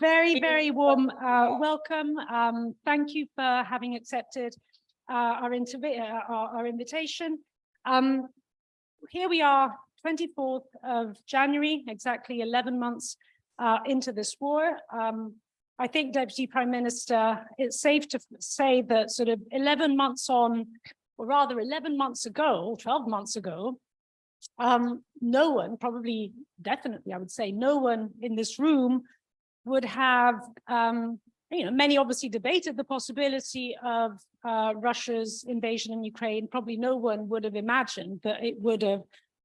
Very, very warm welcome. Thank you for having accepted our invitation. Here we are, 24th of January, exactly 11 months into this war. I think, Deputy Prime Minister, it's safe to say that sort of 11 months on, or rather 11 months ago, 12 months ago, no one, probably, definitely, I would say, no one in this room would have, many obviously debated the possibility of Russia's invasion in Ukraine. Probably no one would have imagined that it would have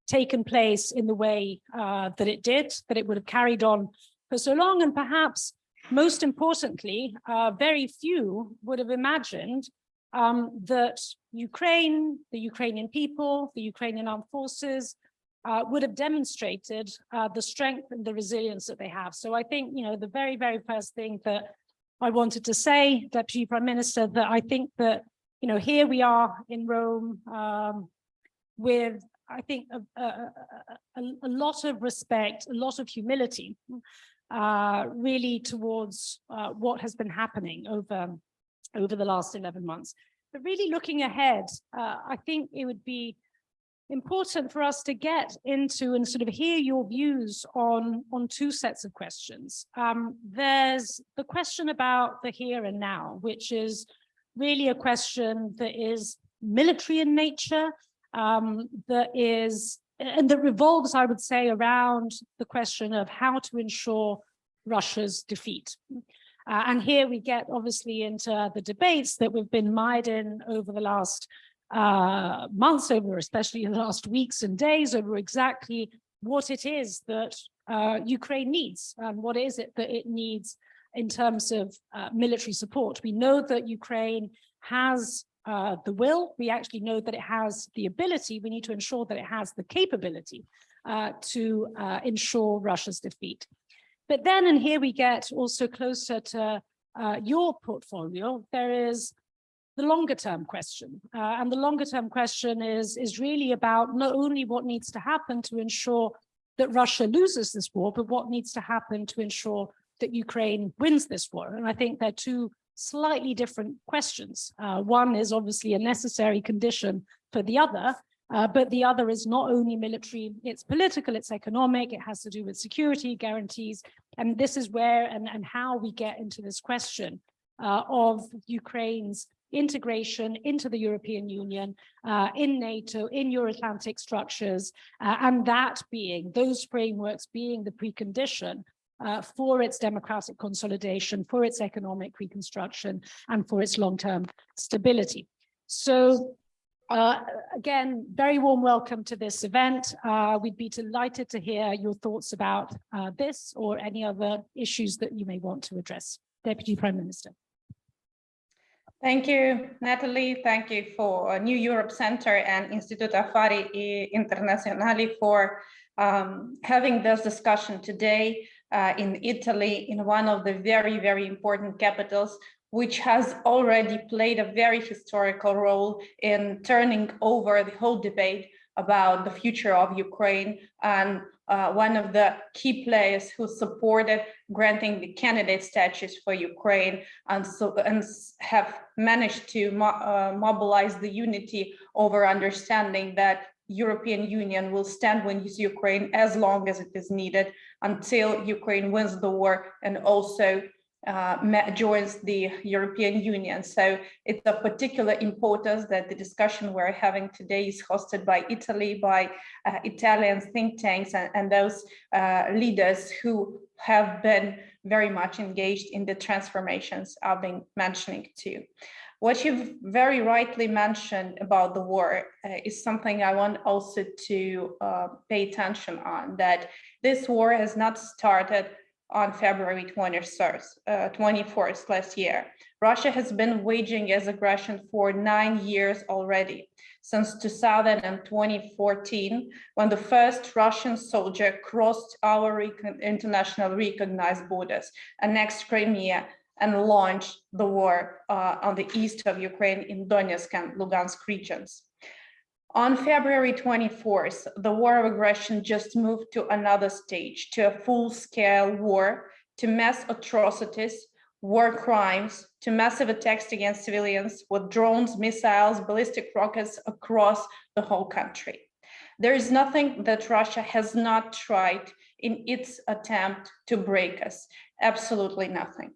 taken place in the way that it did, that it would have carried on for so long. And perhaps most importantly, very few would have imagined that Ukraine, the Ukrainian people, the Ukrainian armed forces would have demonstrated the strength and the resilience that they have. So I think, the very, very first thing that I wanted to say, Deputy Prime Minister, that I think that, here we are in Rome with, I think, a lot of respect, a lot of humility, really towards what has been happening over the last 11 months. But really looking ahead, I think it would be important for us to get into and sort of hear your views on two sets of questions. There's the question about the here and now, which is really a question that is military in nature, that revolves, I would say, around the question of how to ensure Russia's defeat. And here we get obviously into the debates that we've been mired in over the last months, especially in the last weeks and days, over exactly what it is that Ukraine needs and what is it that it needs in terms of military support. We know that Ukraine has the will. We actually know that it has the ability. We need to ensure that it has the capability to ensure Russia's defeat. But then, and here we get also closer to your portfolio, there is the longer term question. And the longer term question is really about not only what needs to happen to ensure that Russia loses this war, but what needs to happen to ensure that Ukraine wins this war. And I think they're two slightly different questions. One is obviously a necessary condition for the other, but the other is not only military, it's political, it's economic, it has to do with security guarantees. And this is where and how we get into this question of Ukraine's integration into the European Union, in NATO, in Euro-Atlantic structures, and that being, those frameworks being the precondition for its democratic consolidation, for its economic reconstruction, and for its long-term stability. So again, very warm welcome to this event. We'd be delighted to hear your thoughts about this or any other issues that you may want to address. Deputy Prime Minister. Thank you, Natalie. Thank you for New Europe Center and Istituto Affari Internazionali for having this discussion today in Italy, in one of the very, very important capitals, which has already played a very historical role in turning over the whole debate about the future of Ukraine, and one of the key players who supported granting the candidate status for Ukraine, and have managed to mobilize the unity over understanding that European Union will stand with Ukraine as long as it is needed until Ukraine wins the war and also joins the European Union. So it's of particular importance that the discussion we're having today is hosted by Italy, by Italian think tanks and those leaders who have been very much engaged in the transformations I've been mentioning too. What you've very rightly mentioned about the war is something I want also to pay attention on, that this war has not started on February 24th last year. Russia has been waging its aggression for 9 years already, since 2014, when the first Russian soldier crossed our international recognized borders, annexed Crimea, and launched the war on the east of Ukraine in Donetsk and Lugansk regions. On February 24th, the war of aggression just moved to another stage, to a full-scale war to mass atrocities, war crimes, to massive attacks against civilians with drones, missiles, ballistic rockets across the whole country. There is nothing that Russia has not tried in its attempt to break us, absolutely nothing.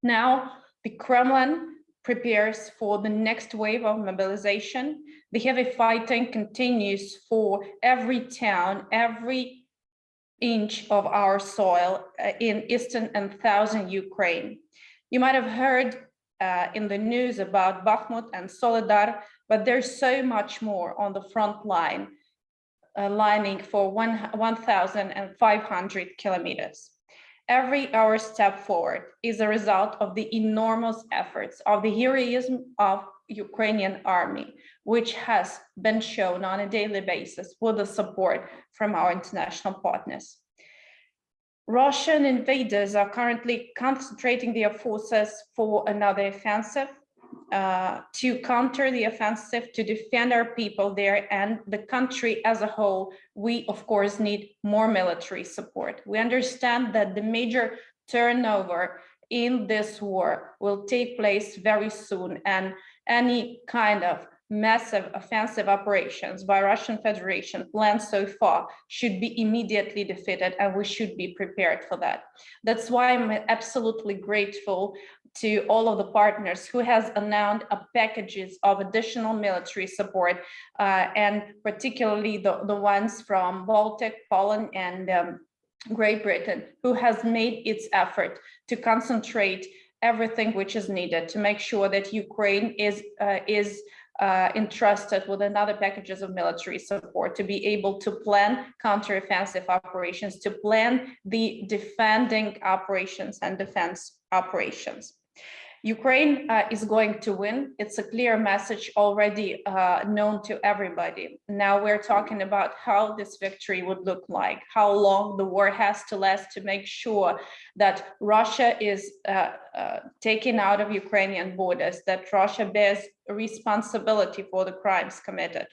Now, the Kremlin prepares for the next wave of mobilization. The heavy fighting continues for every town, every inch of our soil in eastern and southern Ukraine. You might have heard in the news about Bakhmut and Soledar, but there's so much more on the front line, lining for 1,500 kilometers. Every our step forward is a result of the enormous efforts of the heroism of Ukrainian army, which has been shown on a daily basis with the support from our international partners. Russian invaders are currently concentrating their forces for another offensive to counter the offensive, to defend our people there and the country as a whole. We, of course, need more military support. We understand that the major turnover in this war will take place very soon, and any kind of massive offensive operations by Russian Federation planned so far should be immediately defeated, and we should be prepared for that. That's why I'm absolutely grateful to all of the partners who has announced packages of additional military support, and particularly the ones from Baltic, Poland, and Great Britain, who has made its effort to concentrate everything which is needed to make sure that Ukraine is entrusted with another packages of military support to be able to plan counteroffensive operations, to plan the defending operations and defense operations. Ukraine is going to win. It's a clear message already known to everybody. Now we're talking about how this victory would look like, how long the war has to last to make sure that Russia is taken out of Ukrainian borders, that Russia bears responsibility for the crimes committed.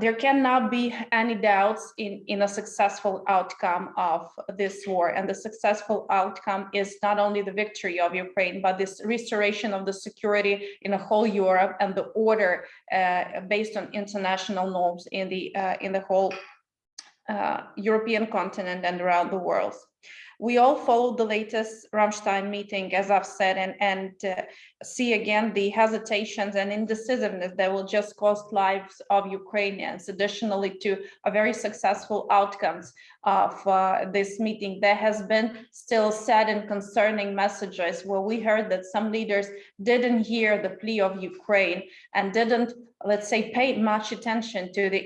There cannot be any doubts in a successful outcome of this war. And the successful outcome is not only the victory of Ukraine, but this restoration of the security in a whole Europe and the order based on international norms in the whole European continent and around the world. We all followed the latest Ramstein meeting, as I've said, and see again the hesitations and indecisiveness that will just cost lives of Ukrainians. Additionally to a very successful outcomes of this meeting, there has been still sad and concerning messages where we heard that some leaders didn't hear the plea of Ukraine and didn't, let's say, pay much attention to the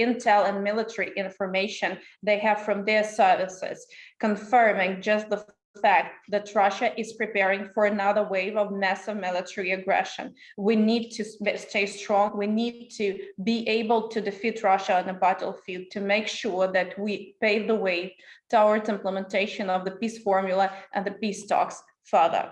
intel and military information they have from their services, confirming just the fact that Russia is preparing for another wave of massive military aggression. We need to stay strong. We need to be able to defeat Russia on the battlefield, to make sure that we pave the way towards implementation of the peace formula and the peace talks further.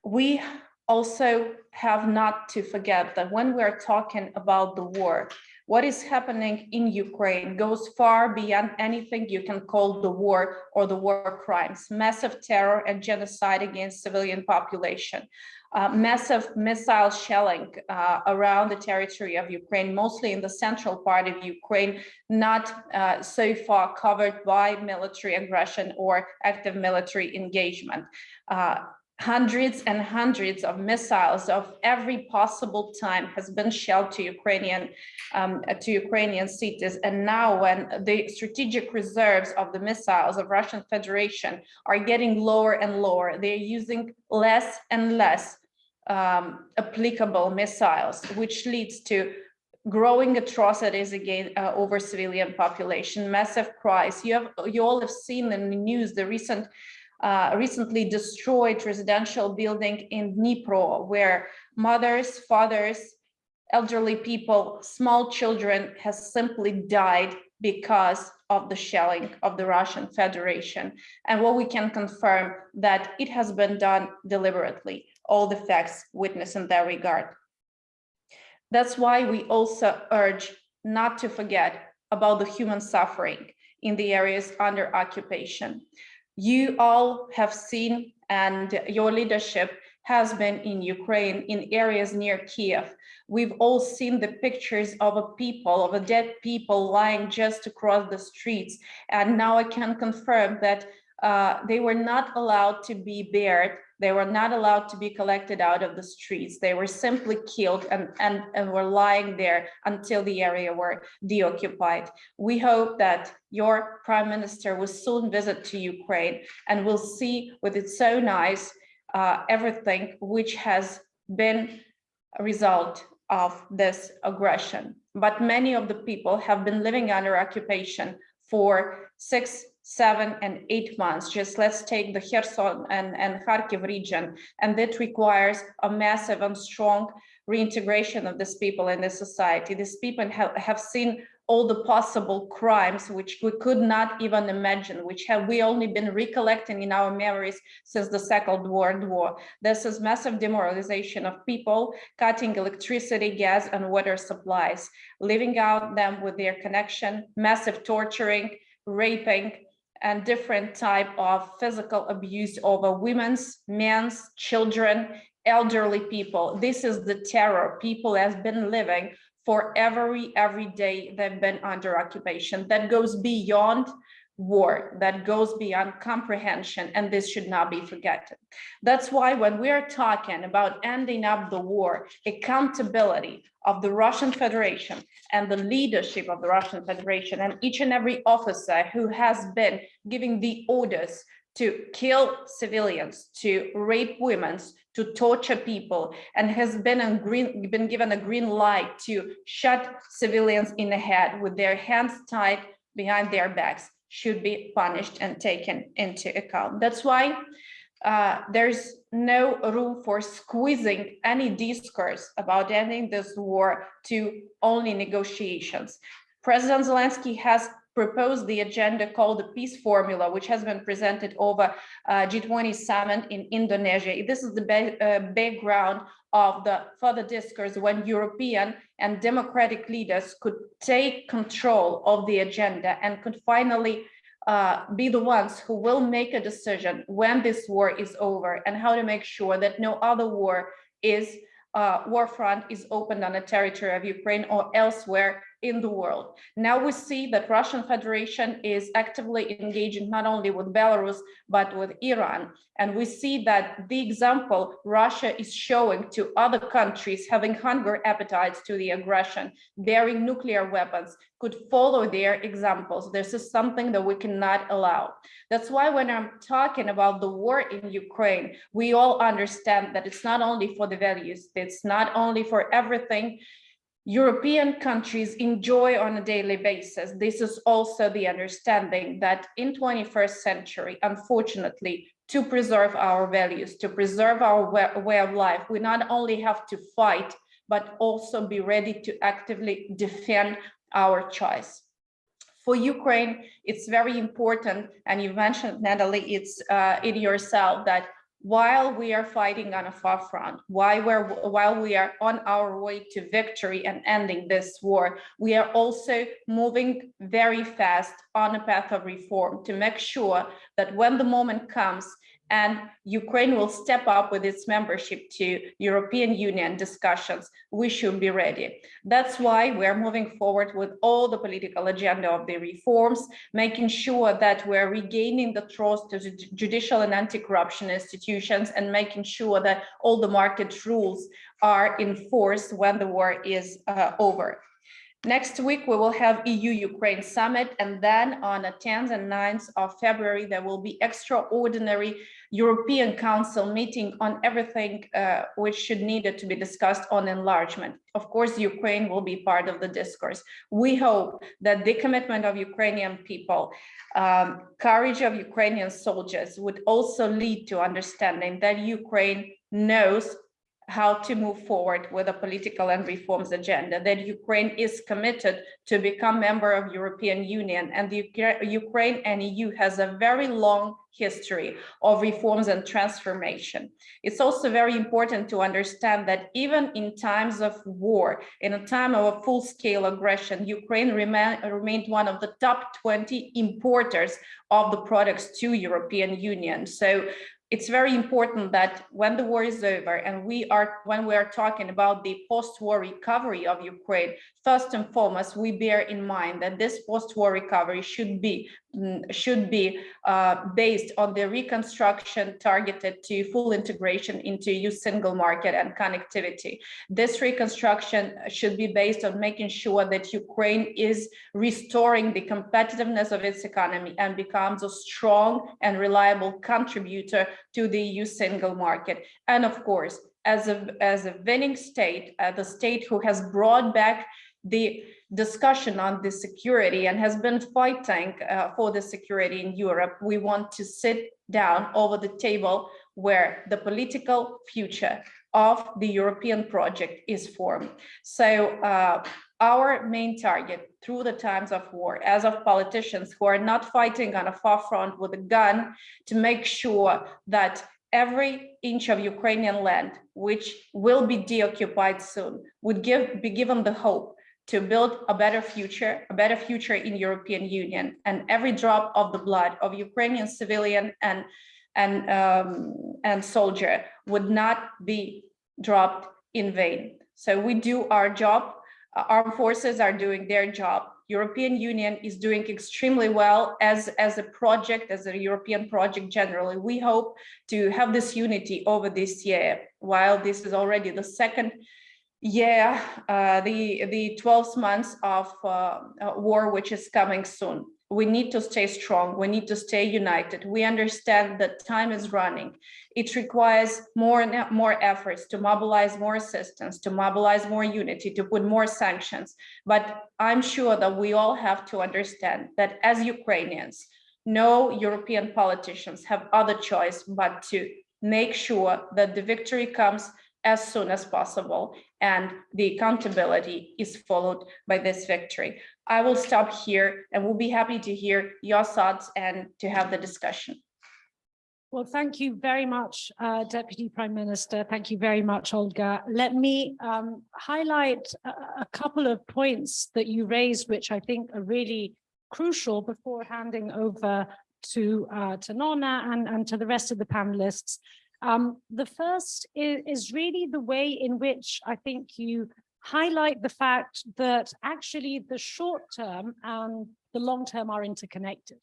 We also have not to forget that when we're talking about the war, what is happening in Ukraine goes far beyond anything you can call the war or the war crimes. Massive terror and genocide against civilian population, massive missile shelling around the territory of Ukraine, mostly in the central part of Ukraine, not so far covered by military aggression or active military engagement. Hundreds and hundreds of missiles of every possible time has been shelled to Ukrainian cities. And now when the strategic reserves of the missiles of Russian Federation are getting lower and lower, they're using less and less applicable missiles, which leads to growing atrocities against over civilian population, massive cries. You all have seen in the news the recently destroyed residential building in Dnipro, where mothers, fathers, elderly people, small children has simply died because of the shelling of the Russian Federation. And what we can confirm that it has been done deliberately, all the facts witnessed in that regard. That's why we also urge not to forget about the human suffering in the areas under occupation. You all have seen, and your leadership has been in Ukraine, in areas near Kiev. We've all seen the pictures of dead people lying just across the streets. And now I can confirm that they were not allowed to be buried. They were not allowed to be collected out of the streets. They were simply killed and were lying there until the area were deoccupied. We hope that your Prime Minister will soon visit to Ukraine and will see with its own eyes everything which has been a result of this aggression. But many of the people have been living under occupation for 6, 7, and 8 months. Just let's take the Kherson and Kharkiv region, and that requires a massive and strong reintegration of these people in the society. These people have seen all the possible crimes which we could not even imagine, which have we only been recollecting in our memories since the Second World War. This is massive demoralization of people, cutting electricity, gas, and water supplies, leaving out them with their connection, massive torturing, raping, and different type of physical abuse over women's, men's, children, elderly people. This is the terror people have been living for every day they've been under occupation. That goes beyond war, that goes beyond comprehension, and this should not be forgotten. That's why when we are talking about ending up the war, accountability of the Russian Federation and the leadership of the Russian Federation and each and every officer who has been giving the orders to kill civilians, to rape women, to torture people, and has been given a green light to shoot civilians in the head with their hands tied behind their backs, should be punished and taken into account. That's why there's no room for squeezing any discourse about ending this war to only negotiations. President Zelensky has proposed the agenda called the peace formula, which has been presented over G20 summit in Indonesia. This is the background of the further discourse when European and democratic leaders could take control of the agenda and could finally be the ones who will make a decision when this war is over and how to make sure that no other war front is opened on the territory of Ukraine or elsewhere in the world. Now we see that Russian Federation is actively engaging not only with Belarus, but with Iran. And we see that the example Russia is showing to other countries having hunger appetites to the aggression, bearing nuclear weapons, could follow their examples. This is something that we cannot allow. That's why when I'm talking about the war in Ukraine, we all understand that it's not only for the values, it's not only for everything European countries enjoy on a daily basis. This is also the understanding that in 21st century, unfortunately, to preserve our values, to preserve our way of life, we not only have to fight, but also be ready to actively defend our choice. For Ukraine, it's very important, and you mentioned, Natalie, it's in yourself, that while we are fighting on a far front, while we are on our way to victory and ending this war, we are also moving very fast on a path of reform to make sure that when the moment comes and Ukraine will step up with its membership to European Union discussions, we should be ready. That's why we're moving forward with all the political agenda of the reforms, making sure that we're regaining the trust of the judicial and anti-corruption institutions and making sure that all the market rules are enforced when the war is over. Next week, we will have EU-Ukraine summit, and then on the 10th and 9th of February, there will be extraordinary European Council meeting on everything which should needed to be discussed on enlargement. Of course, Ukraine will be part of the discourse. We hope that the commitment of Ukrainian people, courage of Ukrainian soldiers would also lead to understanding that Ukraine knows how to move forward with a political and reforms agenda, that Ukraine is committed to become member of European Union, and the Ukraine and EU has a very long history of reforms and transformation. It's also very important to understand that even in times of war, in a time of a full-scale aggression, Ukraine remained one of the top 20 importers of the products to European Union. So it's very important that when the war is over and when we are talking about the post-war recovery of Ukraine, first and foremost, we bear in mind that this post-war recovery should be based on the reconstruction targeted to full integration into EU single market and connectivity. This reconstruction should be based on making sure that Ukraine is restoring the competitiveness of its economy and becomes a strong and reliable contributor to the EU single market. And of course, as a winning state, the state who has brought back the discussion on the security and has been fighting for the security in Europe, we want to sit down over the table where the political future of the European project is formed. So our main target through the times of war, as of politicians who are not fighting on a far front with a gun, to make sure that every inch of Ukrainian land, which will be deoccupied soon, would be given the hope to build a better future in European Union, and every drop of the blood of Ukrainian civilian and soldier would not be dropped in vain. So we do our job. Armed forces are doing their job. European Union is doing extremely well as a project, as a European project generally. We hope to have this unity over this year, while this is already the second year, the 12 months of war, which is coming soon. We need to stay strong. We need to stay united. We understand that time is running. It requires more and more efforts to mobilize more assistance, to mobilize more unity, to put more sanctions. But I'm sure that we all have to understand that as Ukrainians, no European politicians have other choice but to make sure that the victory comes as soon as possible and the accountability is followed by this victory. I will stop here and we'll be happy to hear your thoughts and to have the discussion. Well, thank you very much, Deputy Prime Minister. Thank you very much, Olga. Let me highlight a couple of points that you raised, which I think are really crucial before handing over to Nona and to the rest of the panelists. The first is really the way in which I think you highlight the fact that actually the short term and the long term are interconnected.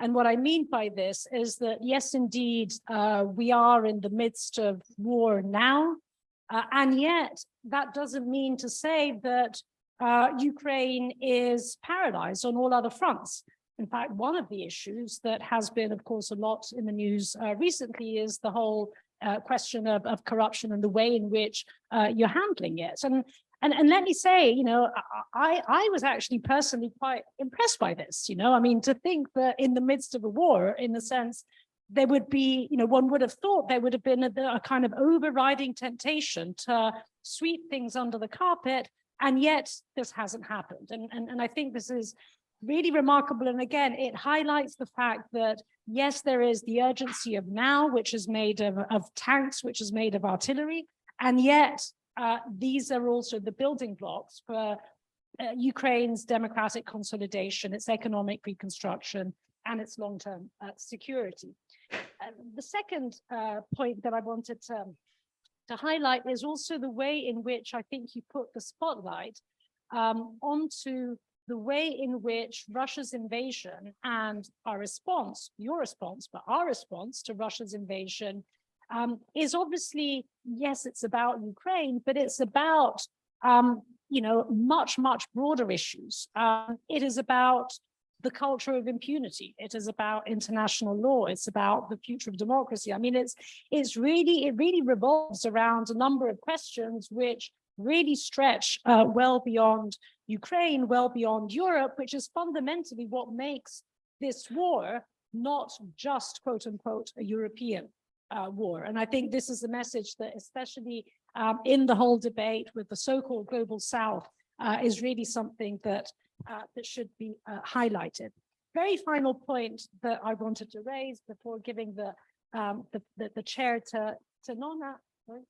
And what I mean by this is that, yes, indeed, we are in the midst of war now, and yet that doesn't mean to say that Ukraine is paralyzed on all other fronts. In fact, one of the issues that has been, of course, a lot in the news recently is the whole question of corruption and the way in which you're handling it. And let me say, you know, I was actually personally quite impressed by this. You know, I mean, to think that in the midst of a war, in a sense, there would be, you know, one would have thought there would have been a kind of overriding temptation to sweep things under the carpet, and yet this hasn't happened. And I think this is really remarkable. And again, it highlights the fact that, yes, there is the urgency of now, which is made of tanks, which is made of artillery, and yet these are also the building blocks for Ukraine's democratic consolidation, its economic reconstruction, and its long-term security. The second point that I wanted to highlight is also the way in which I think you put the spotlight onto the way in which Russia's invasion and our response, your response, but our response to Russia's invasion is obviously, yes, it's about Ukraine, but it's about, you know, much, much broader issues. It is about the culture of impunity. It is about international law. It's about the future of democracy. I mean, it really revolves around a number of questions which really stretch well beyond Ukraine, well beyond Europe, which is fundamentally what makes this war not just, quote unquote, a European war. And I think this is a message that, especially in the whole debate with the so-called global South is really something that should be highlighted. Very final point that I wanted to raise before giving the chair to Nona. Sorry.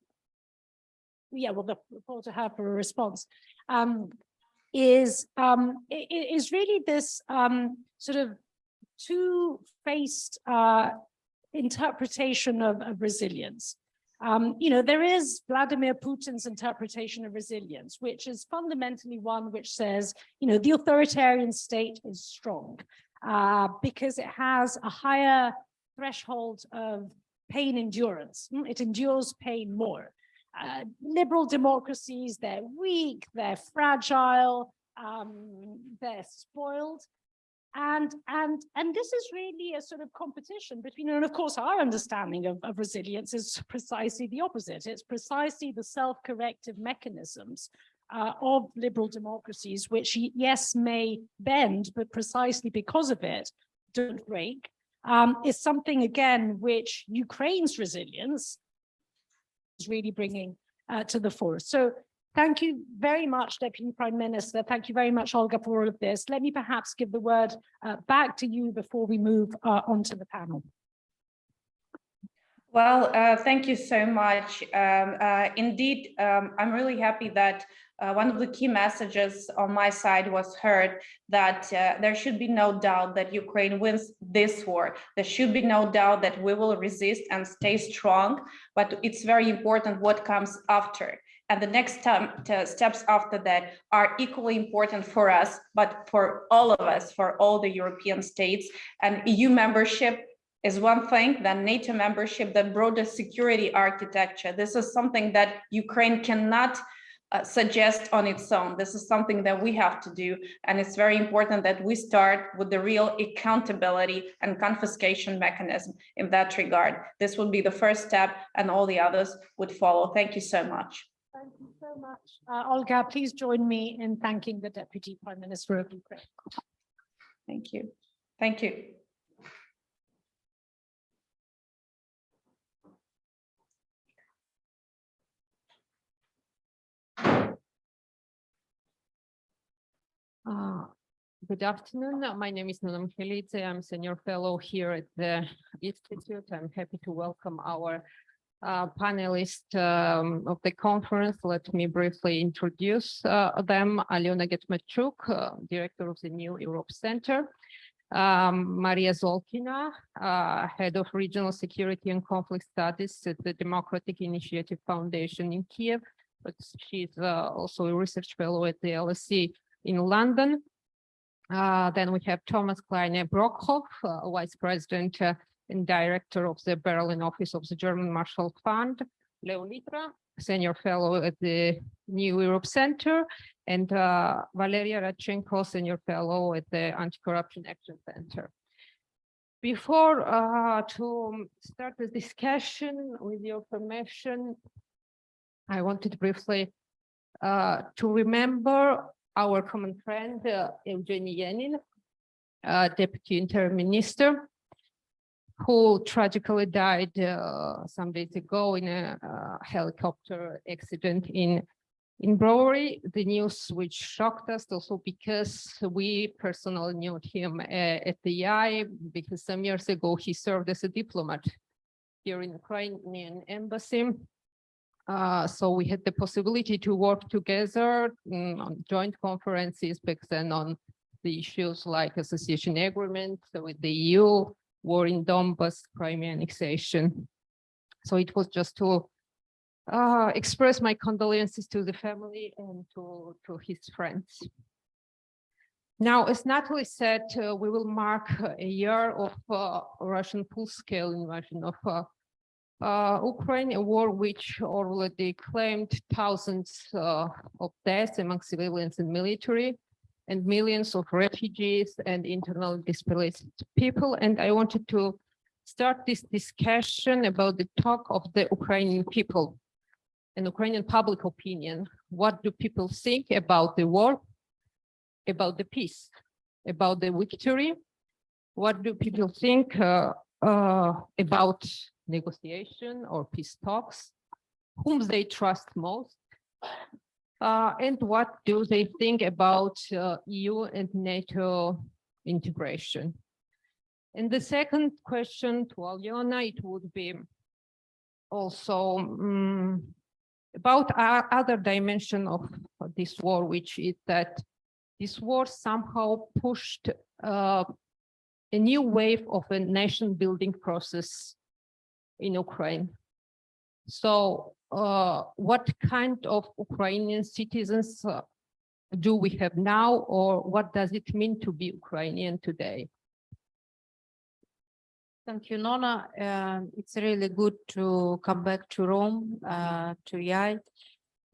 Yeah, well, the floor to her for a response. Is really this sort of two-faced interpretation of resilience. There is Vladimir Putin's interpretation of resilience, which is fundamentally one which says, the authoritarian state is strong because it has a higher threshold of pain endurance. It endures pain more. Liberal democracies, they're weak, they're fragile, they're spoiled. And this is really a sort of competition between, and of course, our understanding of resilience is precisely the opposite. It's precisely the self-corrective mechanisms of liberal democracies, which, yes, may bend, but precisely because of it, don't break, is something, again, which Ukraine's resilience is really bringing to the fore. So thank you very much, Deputy Prime Minister. Thank you very much, Olga, for all of this. Let me perhaps give the word back to you before we move on to the panel. Well, thank you so much. Indeed, I'm really happy that one of the key messages on my side was heard, that there should be no doubt that Ukraine wins this war. There should be no doubt that we will resist and stay strong, but it's very important what comes after. And the next steps after that are equally important for us, but for all of us, for all the European states. And EU membership is one thing, then NATO membership, the broader security architecture. This is something that Ukraine cannot suggest on its own. This is something that we have to do. And it's very important that we start with the real accountability and confiscation mechanism in that regard. This would be the first step, and all the others would follow. Thank you so much. Thank you so much. Olga, please join me in thanking the Deputy Prime Minister of Ukraine. Thank you. Thank you. Good afternoon. My name is Nona Michelidze. I'm senior fellow here at the Institute. I'm happy to welcome our panelists of the conference. Let me briefly introduce them. Alyona Getmachuk, director of the New Europe Center. Maria Zolkina, head of regional security and conflict studies at the Democratic Initiative Foundation in Kiev, but she's also a research fellow at the LSE in London. Then we have Thomas Kleine-Brockhoff, Vice President and Director of the Berlin Office of the German Marshall Fund. Leo Litra, Senior Fellow at the New Europe Center, and Valeria Radchenko, Senior Fellow at the Anti-Corruption Action Center. Before to start the discussion, with your permission, I wanted briefly to remember our common friend, Evgeny Yanin, Deputy Interim Minister, who tragically died some days ago in a helicopter accident in Brovary. The news which shocked us also because we personally knew him at the EI, because some years ago he served as a diplomat here in the Ukrainian embassy. So we had the possibility to work together on joint conferences back then on the issues like association agreement with the EU, war in Donbass, Crimea annexation. So it was just to express my condolences to the family and to his friends. Now, as Natalie said, we will mark a year of Russian full-scale invasion of Ukraine, a war which already claimed thousands of deaths among civilians and military, and millions of refugees and internally displaced people. And I wanted to start this discussion about the talk of the Ukrainian people and Ukrainian public opinion. What do people think about the war, about the peace, about the victory? What do people think about negotiation or peace talks? whom they trust most, and what do they think about EU and NATO integration. And the second question to Alyona, it would be also about other dimension of this war, which is that this war somehow pushed a new wave of a nation building process in Ukraine. So what kind of Ukrainian citizens do we have now, or what does it mean to be Ukrainian today? Thank you, Nona. It's really good to come back to Rome, to YAI.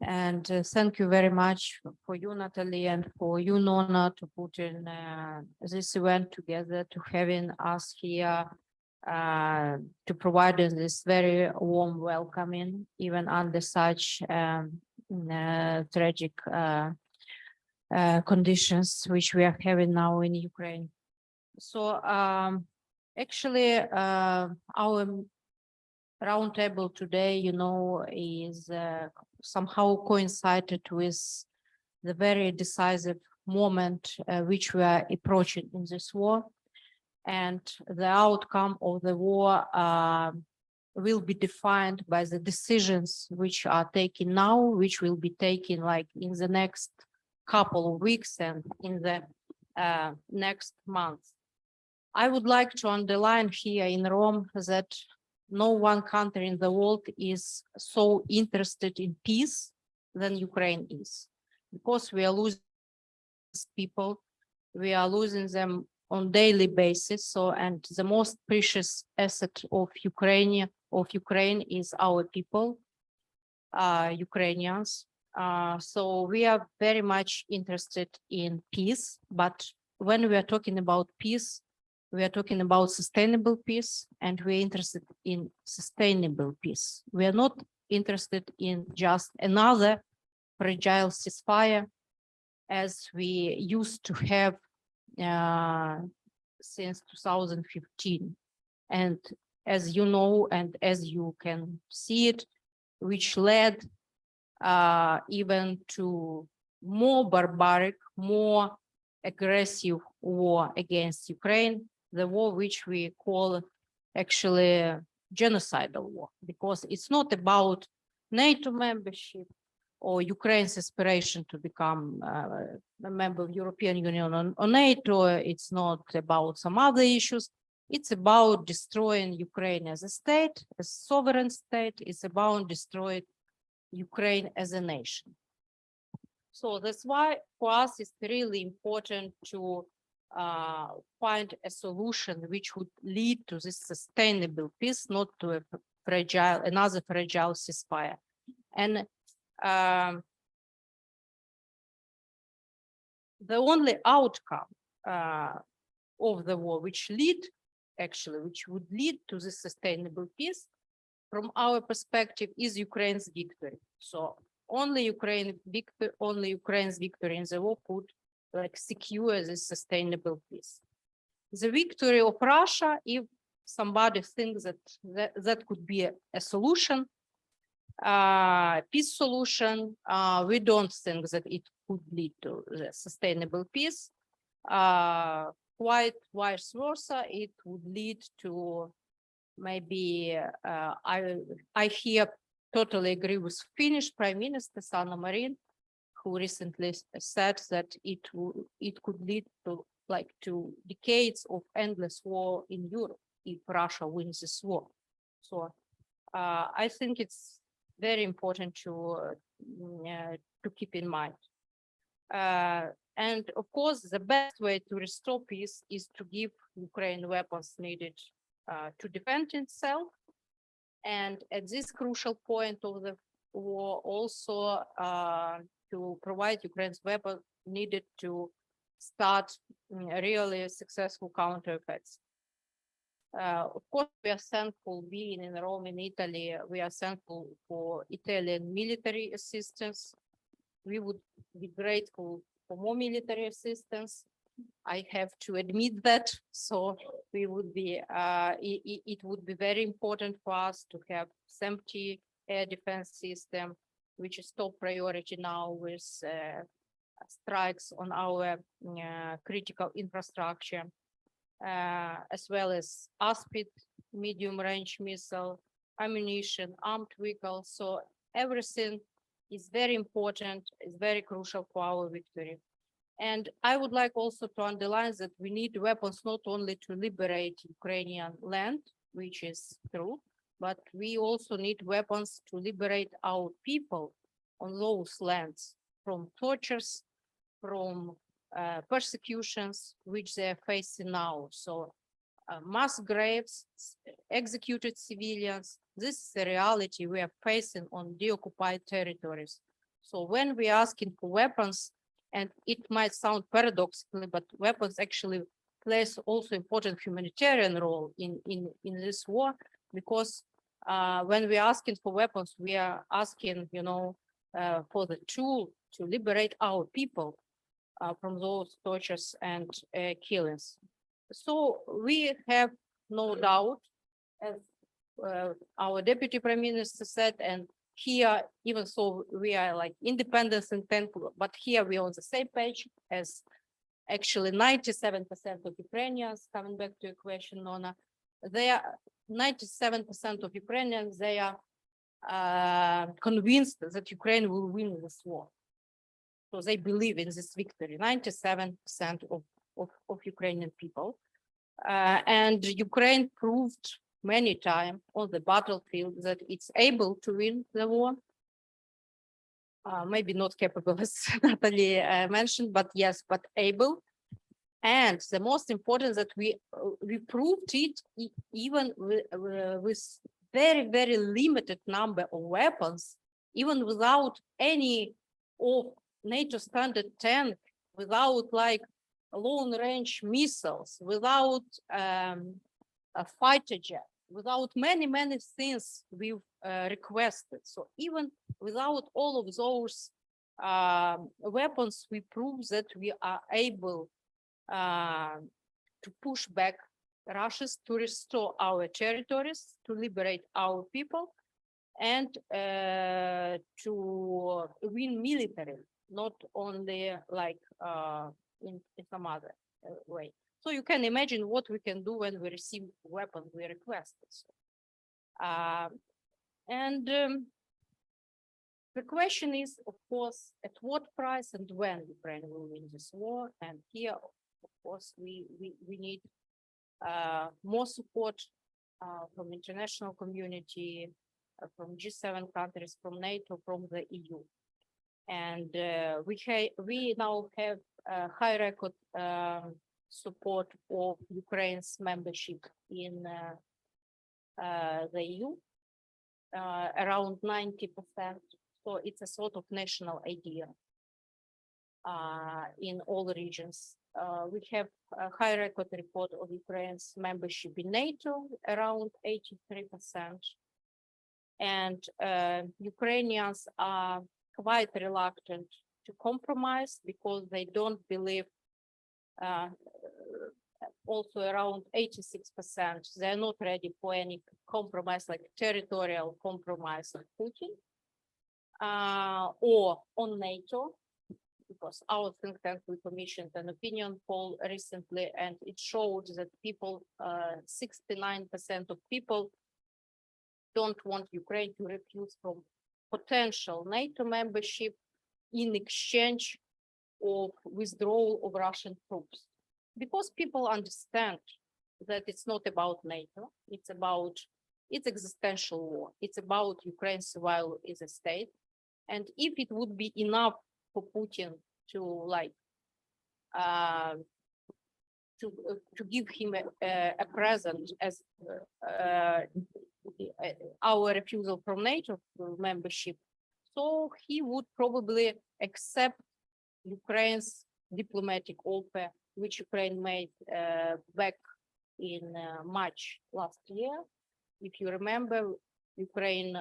And thank you very much for you, Natalie, and for you, Nona, to put in this event together, to having us here, to provide us this very warm welcoming, even under such tragic conditions which we are having now in Ukraine. So actually, our roundtable today, you know, is somehow coincided with the very decisive moment which we are approaching in this war. And the outcome of the war will be defined by the decisions which are taken now, which will be taken like in the next couple of weeks and in the next months. I would like to underline here in Rome that no one country in the world is so interested in peace than Ukraine is, because we are losing people, we are losing them on daily basis. So, and the most precious asset of Ukraine is our people, Ukrainians. So we are very much interested in peace, but when we are talking about peace, we are talking about sustainable peace, and we're interested in sustainable peace. We are not interested in just another fragile ceasefire as we used to have since 2015. And as you know, and as you can see it, which led even to more barbaric, more aggressive war against Ukraine, the war which we call actually genocidal war, because it's not about NATO membership or Ukraine's aspiration to become a member of European Union or NATO. It's not about some other issues. It's about destroying Ukraine as a state, a sovereign state. It's about destroying Ukraine as a nation. So that's why for us it's really important to find a solution which would lead to this sustainable peace, not to another fragile ceasefire. And the only outcome of the war which would lead to this sustainable peace, from our perspective, is Ukraine's victory. So only Ukraine's victory in the war could secure this sustainable peace. The victory of Russia, if somebody thinks that could be a solution, peace solution, we don't think that it could lead to the sustainable peace. Quite vice versa, it would lead to maybe, I here totally agree with Finnish Prime Minister Sanna Marin, who recently said that it could lead to decades of endless war in Europe if Russia wins this war. So I think it's very important to keep in mind. And of course, the best way to restore peace is to give Ukraine weapons needed to defend itself. And at this crucial point of the war, also to provide Ukraine's weapons needed to start really successful counterattacks. Of course, we are thankful, being in Rome, in Italy, we are thankful for Italian military assistance. We would be grateful for more military assistance. I have to admit that. So we would be, it would be very important for us to have 70 air defense system, which is top priority now with strikes on our critical infrastructure, as well as medium-range missile, ammunition, armed vehicles. So everything is very important, is very crucial for our victory. And I would like also to underline that we need weapons not only to liberate Ukrainian land, which is true, but we also need weapons to liberate our people on those lands from tortures, from persecutions, which they are facing now. So mass graves, executed civilians, this is the reality we are facing on deoccupied territories. So when we are asking for weapons, and it might sound paradoxically, but weapons actually plays also important humanitarian role in this war, because when we are asking for weapons, we are asking, for the tool to liberate our people from those tortures and killings. So we have no doubt, as our Deputy Prime Minister said, and here, even so we are like independence and thankful, but here we are on the same page as actually 97% of Ukrainians, coming back to your question, Nona, they are 97% of Ukrainians, they are convinced that Ukraine will win this war. So they believe in this victory, 97% of Ukrainian people. And Ukraine proved many times on the battlefield that it's able to win the war. Maybe not capable, as Natalie mentioned, but yes, but able. And the most important that we proved it even with very, very limited number of weapons, even without any of NATO standard tank, without like long range missiles, without a fighter jet, without many things we've requested. So even without all of those weapons, we prove that we are able to push back Russians, to restore our territories, to liberate our people, and to win militarily, not only like in some other way. So you can imagine what we can do when we receive weapons we requested. The question is, of course, at what price and when Ukraine will win this war. And here, of course, we need more support from international community, from G7 countries, from NATO, from the EU. And we now have a high record support of Ukraine's membership in the EU, around 90%. So it's a sort of national idea in all regions. We have a high record report of Ukraine's membership in NATO, around 83%. And Ukrainians are quite reluctant to compromise because they don't believe, also around 86%, they're not ready for any compromise, like territorial compromise of Putin or on NATO, because our think tank, we commissioned an opinion poll recently, and it showed that people, 69% of people don't want Ukraine to refuse from potential NATO membership in exchange of withdrawal of Russian troops. Because people understand that it's not about NATO, it's about its existential war. It's about Ukraine's survival as a state. And if it would be enough for Putin to like to give him a present as our refusal from NATO membership, so he would probably accept Ukraine's diplomatic offer, which Ukraine made back in March last year. If you remember, Ukraine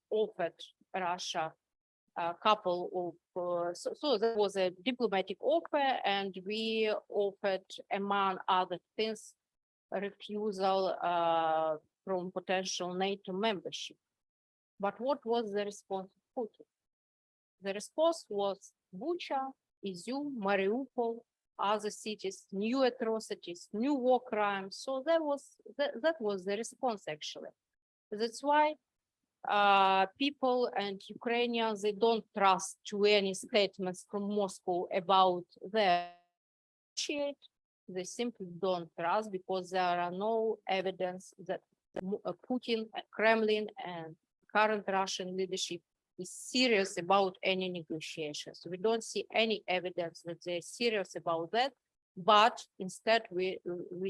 offered Russia a couple of, so there was a diplomatic offer, and we offered, among other things, a refusal from potential NATO membership. But what was the response of Putin? The response was Bucha, Izium, Mariupol, other cities, new atrocities, new war crimes. So that was the response actually. That's why people and Ukrainians, they don't trust to any statements from Moscow about their shit. They simply don't trust because there are no evidence that Putin, Kremlin, and current Russian leadership is serious about any negotiations. We don't see any evidence that they're serious about that, but instead we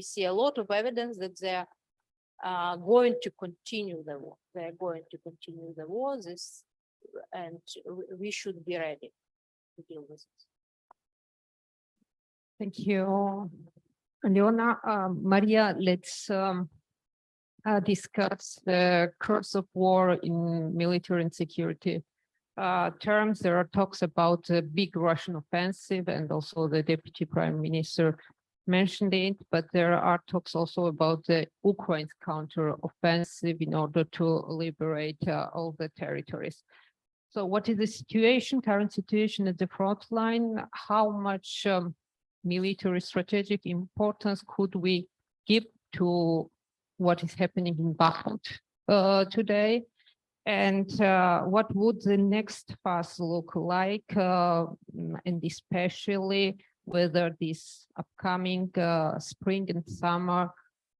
see a lot of evidence that they're going to continue the war. They're going to continue the war, and we should be ready to deal with it. Thank you, Leona. Maria, let's discuss the course of war in military and security terms. There are talks about a big Russian offensive, and also the Deputy Prime Minister mentioned it, but there are talks also about the Ukraine's counter-offensive in order to liberate all the territories. So what is the situation, current situation at the front line? How much military strategic importance could we give to what is happening in Bakhmut today? And what would the next phase look like? And especially whether this upcoming spring and summer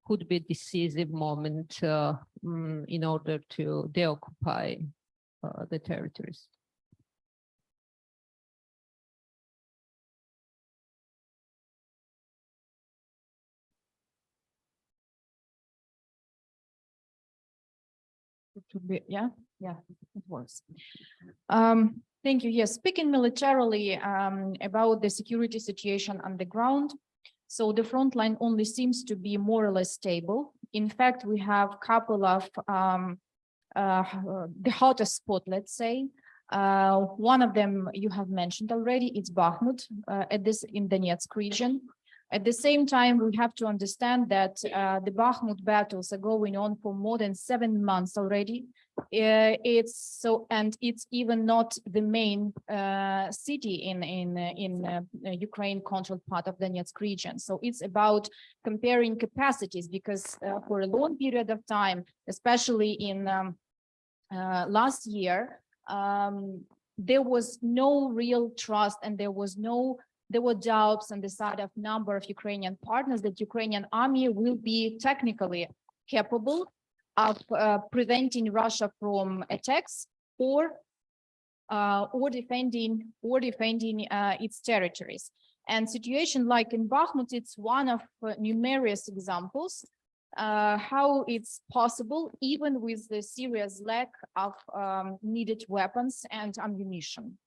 could be a decisive moment in order to deoccupy the territories. It would be, yeah, it works. Thank you. Yes, speaking militarily about the security situation on the ground. So the front line only seems to be more or less stable. In fact, we have a couple of the hottest spot, let's say. One of them you have mentioned already, it's Bakhmut in Donetsk region. At the same time, we have to understand that the Bakhmut battles are going on for more than 7 months already. It's even not the main city in Ukraine-controlled part of Donetsk region. So it's about comparing capacities, because for a long period of time, especially in last year, there was no real trust, and there were doubts on the side of number of Ukrainian partners that Ukrainian army will be technically capable of preventing Russia from attacks or defending its territories. And situation like in Bakhmut, it's one of numerous examples how it's possible, even with the serious lack of needed weapons and ammunition.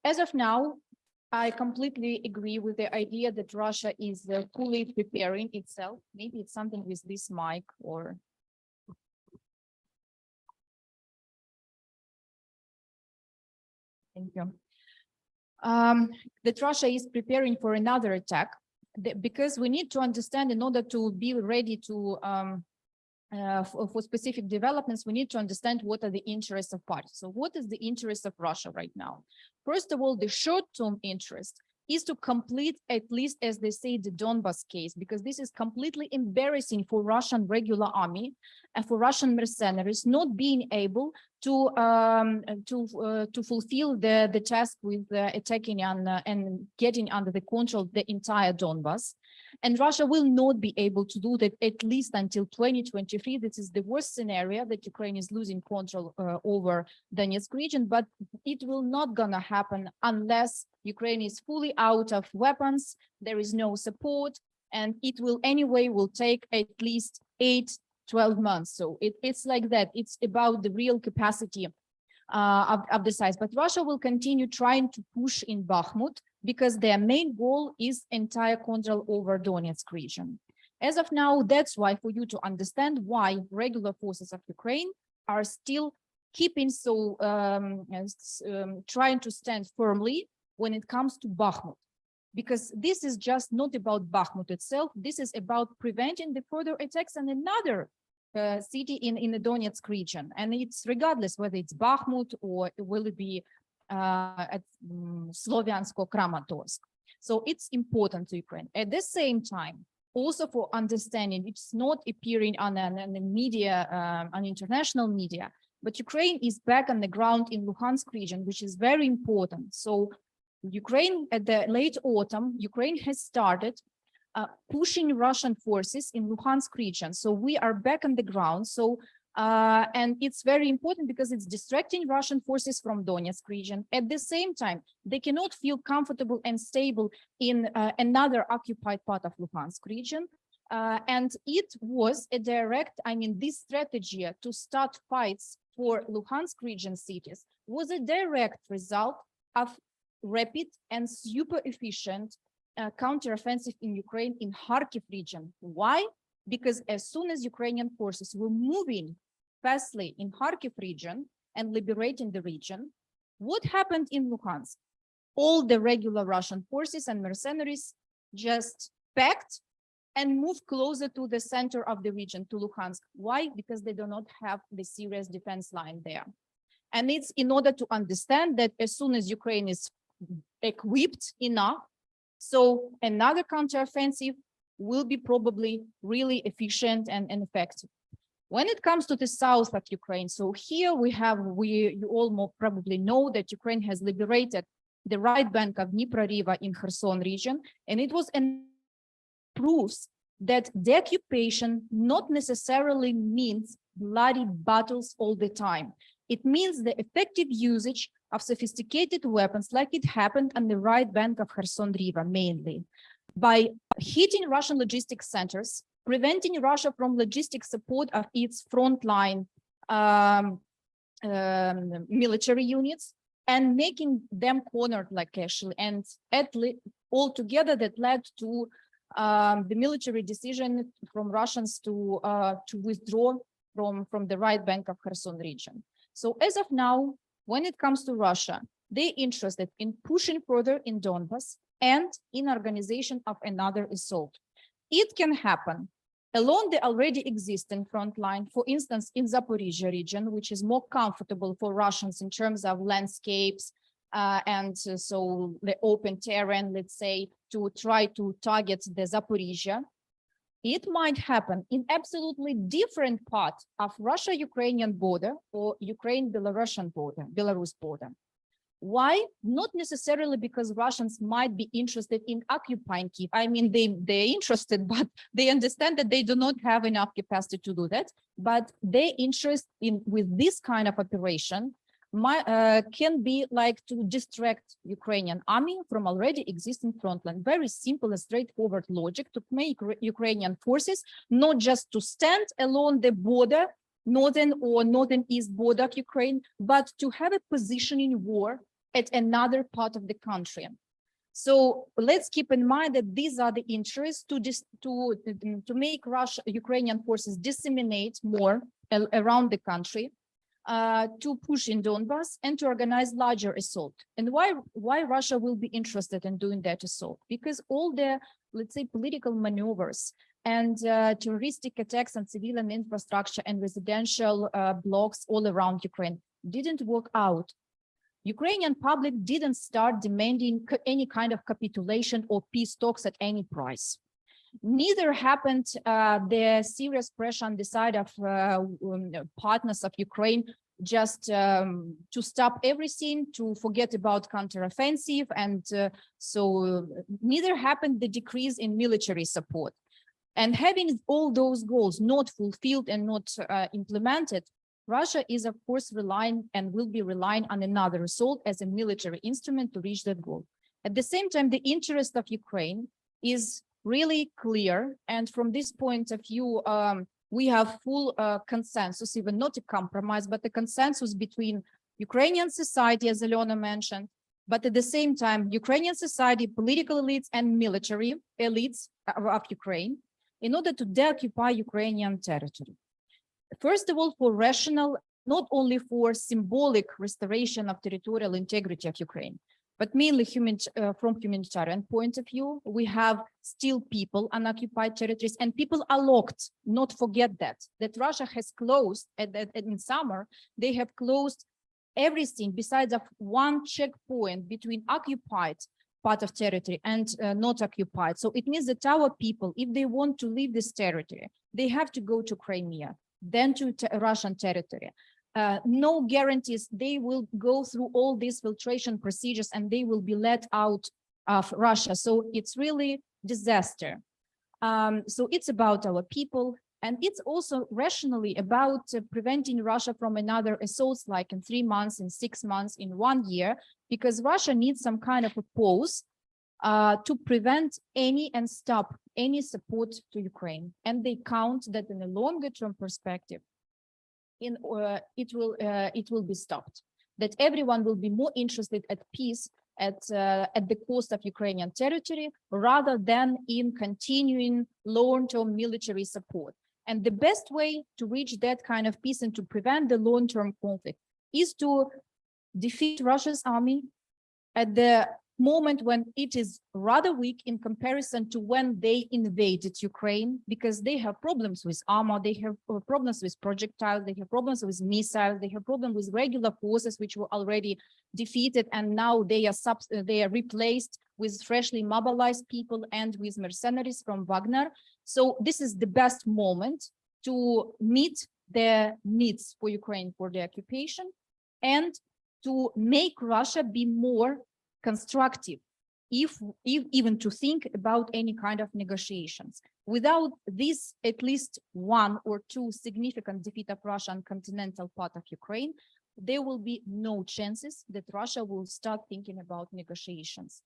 As of now, I completely agree with the idea that Russia is fully preparing itself. Maybe it's something with this mic or. Thank you. That Russia is preparing for another attack, because we need to understand, in order to be ready to for specific developments, we need to understand what are the interests of parties. So what is the interest of Russia right now? First of all, the short-term interest is to complete, at least as they say, the Donbas case, because this is completely embarrassing for Russian regular army and for Russian mercenaries not being able to fulfill the task with attacking and getting under the control the entire Donbas. And Russia will not be able to do that at least until 2023. This is the worst scenario, that Ukraine is losing control over Donetsk region, but it will not gonna happen unless Ukraine is fully out of weapons, there is no support, and it will take at least 8-12 months. So it's like that. It's about the real capacity of the size. But Russia will continue trying to push in Bakhmut, because their main goal is entire control over Donetsk region. As of now, that's why, for you to understand why regular forces of Ukraine are still keeping trying to stand firmly when it comes to Bakhmut. Because this is just not about Bakhmut itself, this is about preventing the further attacks on another city in the Donetsk region, and it's regardless whether it's Bakhmut or will it be at Sloviansk or Kramatorsk. So it's important to Ukraine. At the same time, also for understanding, it's not appearing on the media, on international media, but Ukraine is back on the ground in Luhansk region, which is very important. So Ukraine, at the late autumn, Ukraine has started pushing Russian forces in Luhansk region. So we are back on the ground. So and it's very important because it's distracting Russian forces from Donetsk region. At the same time, they cannot feel comfortable and stable in another occupied part of Luhansk region. And it was a direct, I mean, this strategy to start fights for Luhansk region cities was a direct result of rapid and super efficient counteroffensive in Ukraine in Kharkiv region. Why? Because as soon as Ukrainian forces were moving fastly in Kharkiv region and liberating the region, what happened in Luhansk? All the regular Russian forces and mercenaries just packed and moved closer to the center of the region, to Luhansk. Why? Because they do not have the serious defense line there. And it's in order to understand that as soon as Ukraine is equipped enough, so another counteroffensive will be probably really efficient and effective. When it comes to the south of Ukraine, so here you all probably know that Ukraine has liberated the right bank of Dnipro River in Kherson region, and it was proves that the occupation not necessarily means bloody battles all the time. It means the effective usage of sophisticated weapons like it happened on the right bank of Kherson River mainly, by hitting Russian logistics centers, preventing Russia from logistic support of its frontline military units, and making them cornered like actually, and altogether that led to the military decision from Russians to withdraw from the right bank of Kherson region. So as of now, when it comes to Russia, they're interested in pushing further in Donbas and in organization of another assault. It can happen along the already existing front line, for instance, in Zaporizhia region, which is more comfortable for Russians in terms of landscapes and so the open terrain, let's say, to try to target the Zaporizhia. It might happen in absolutely different part of Russia-Ukrainian border or Ukraine-Belarusian border, Belarus border. Why? Not necessarily because Russians might be interested in occupying Kyiv. I mean, they're interested, but they understand that they do not have enough capacity to do that. But their interest with this kind of operation can be like to distract Ukrainian army from already existing frontline. Very simple and straightforward logic to make Ukrainian forces not just to stand along the border, northern or northeast border of Ukraine, but to have a position in war at another part of the country. So let's keep in mind that these are the interests to make Ukrainian forces disseminate more around the country, to push in Donbas and to organize larger assault. And why Russia will be interested in doing that assault? Because all the, let's say, political maneuvers and terroristic attacks on civilian infrastructure and residential blocks all around Ukraine didn't work out. Ukrainian public didn't start demanding any kind of capitulation or peace talks at any price. Neither happened the serious pressure on the side of partners of Ukraine just to stop everything, to forget about counteroffensive, and so neither happened the decrease in military support. And having all those goals not fulfilled and not implemented, Russia is of course relying and will be relying on another assault as a military instrument to reach that goal. At the same time, the interest of Ukraine is really clear. And from this point of view, we have full consensus, even not a compromise, but a consensus between Ukrainian society, as Alena mentioned, but at the same time, Ukrainian society, political elites and military elites of Ukraine, in order to deoccupy Ukrainian territory. First of all, for rational, not only for symbolic restoration of territorial integrity of Ukraine, but mainly from humanitarian point of view. We have still people on occupied territories, and people are locked. Not forget that Russia has closed, in summer, they have closed everything besides of one checkpoint between occupied part of territory and not occupied. So it means that our people, if they want to leave this territory, they have to go to Crimea, then to Russian territory. No guarantees they will go through all these filtration procedures and they will be let out of Russia. So it's really disaster. So it's about our people, and it's also rationally about preventing Russia from another assaults, like in 3 months, in 6 months, in 1 year, because Russia needs some kind of a pause to prevent any and stop any support to Ukraine. And they count that in a longer term perspective, it will be stopped, that everyone will be more interested at peace at the cost of Ukrainian territory rather than in continuing long-term military support. And the best way to reach that kind of peace and to prevent the long-term conflict is to defeat Russia's army at the moment when it is rather weak in comparison to when they invaded Ukraine, because they have problems with armor, they have problems with projectiles, they have problems with missiles, they have problems with regular forces which were already defeated, and now they are replaced with freshly mobilized people and with mercenaries from Wagner. So this is the best moment to meet their needs for Ukraine for the occupation and to make Russia be more constructive, if even to think about any kind of negotiations. Without this, at least 1 or 2 significant defeat of Russia on continental part of Ukraine, there will be no chances that Russia will start thinking about negotiations.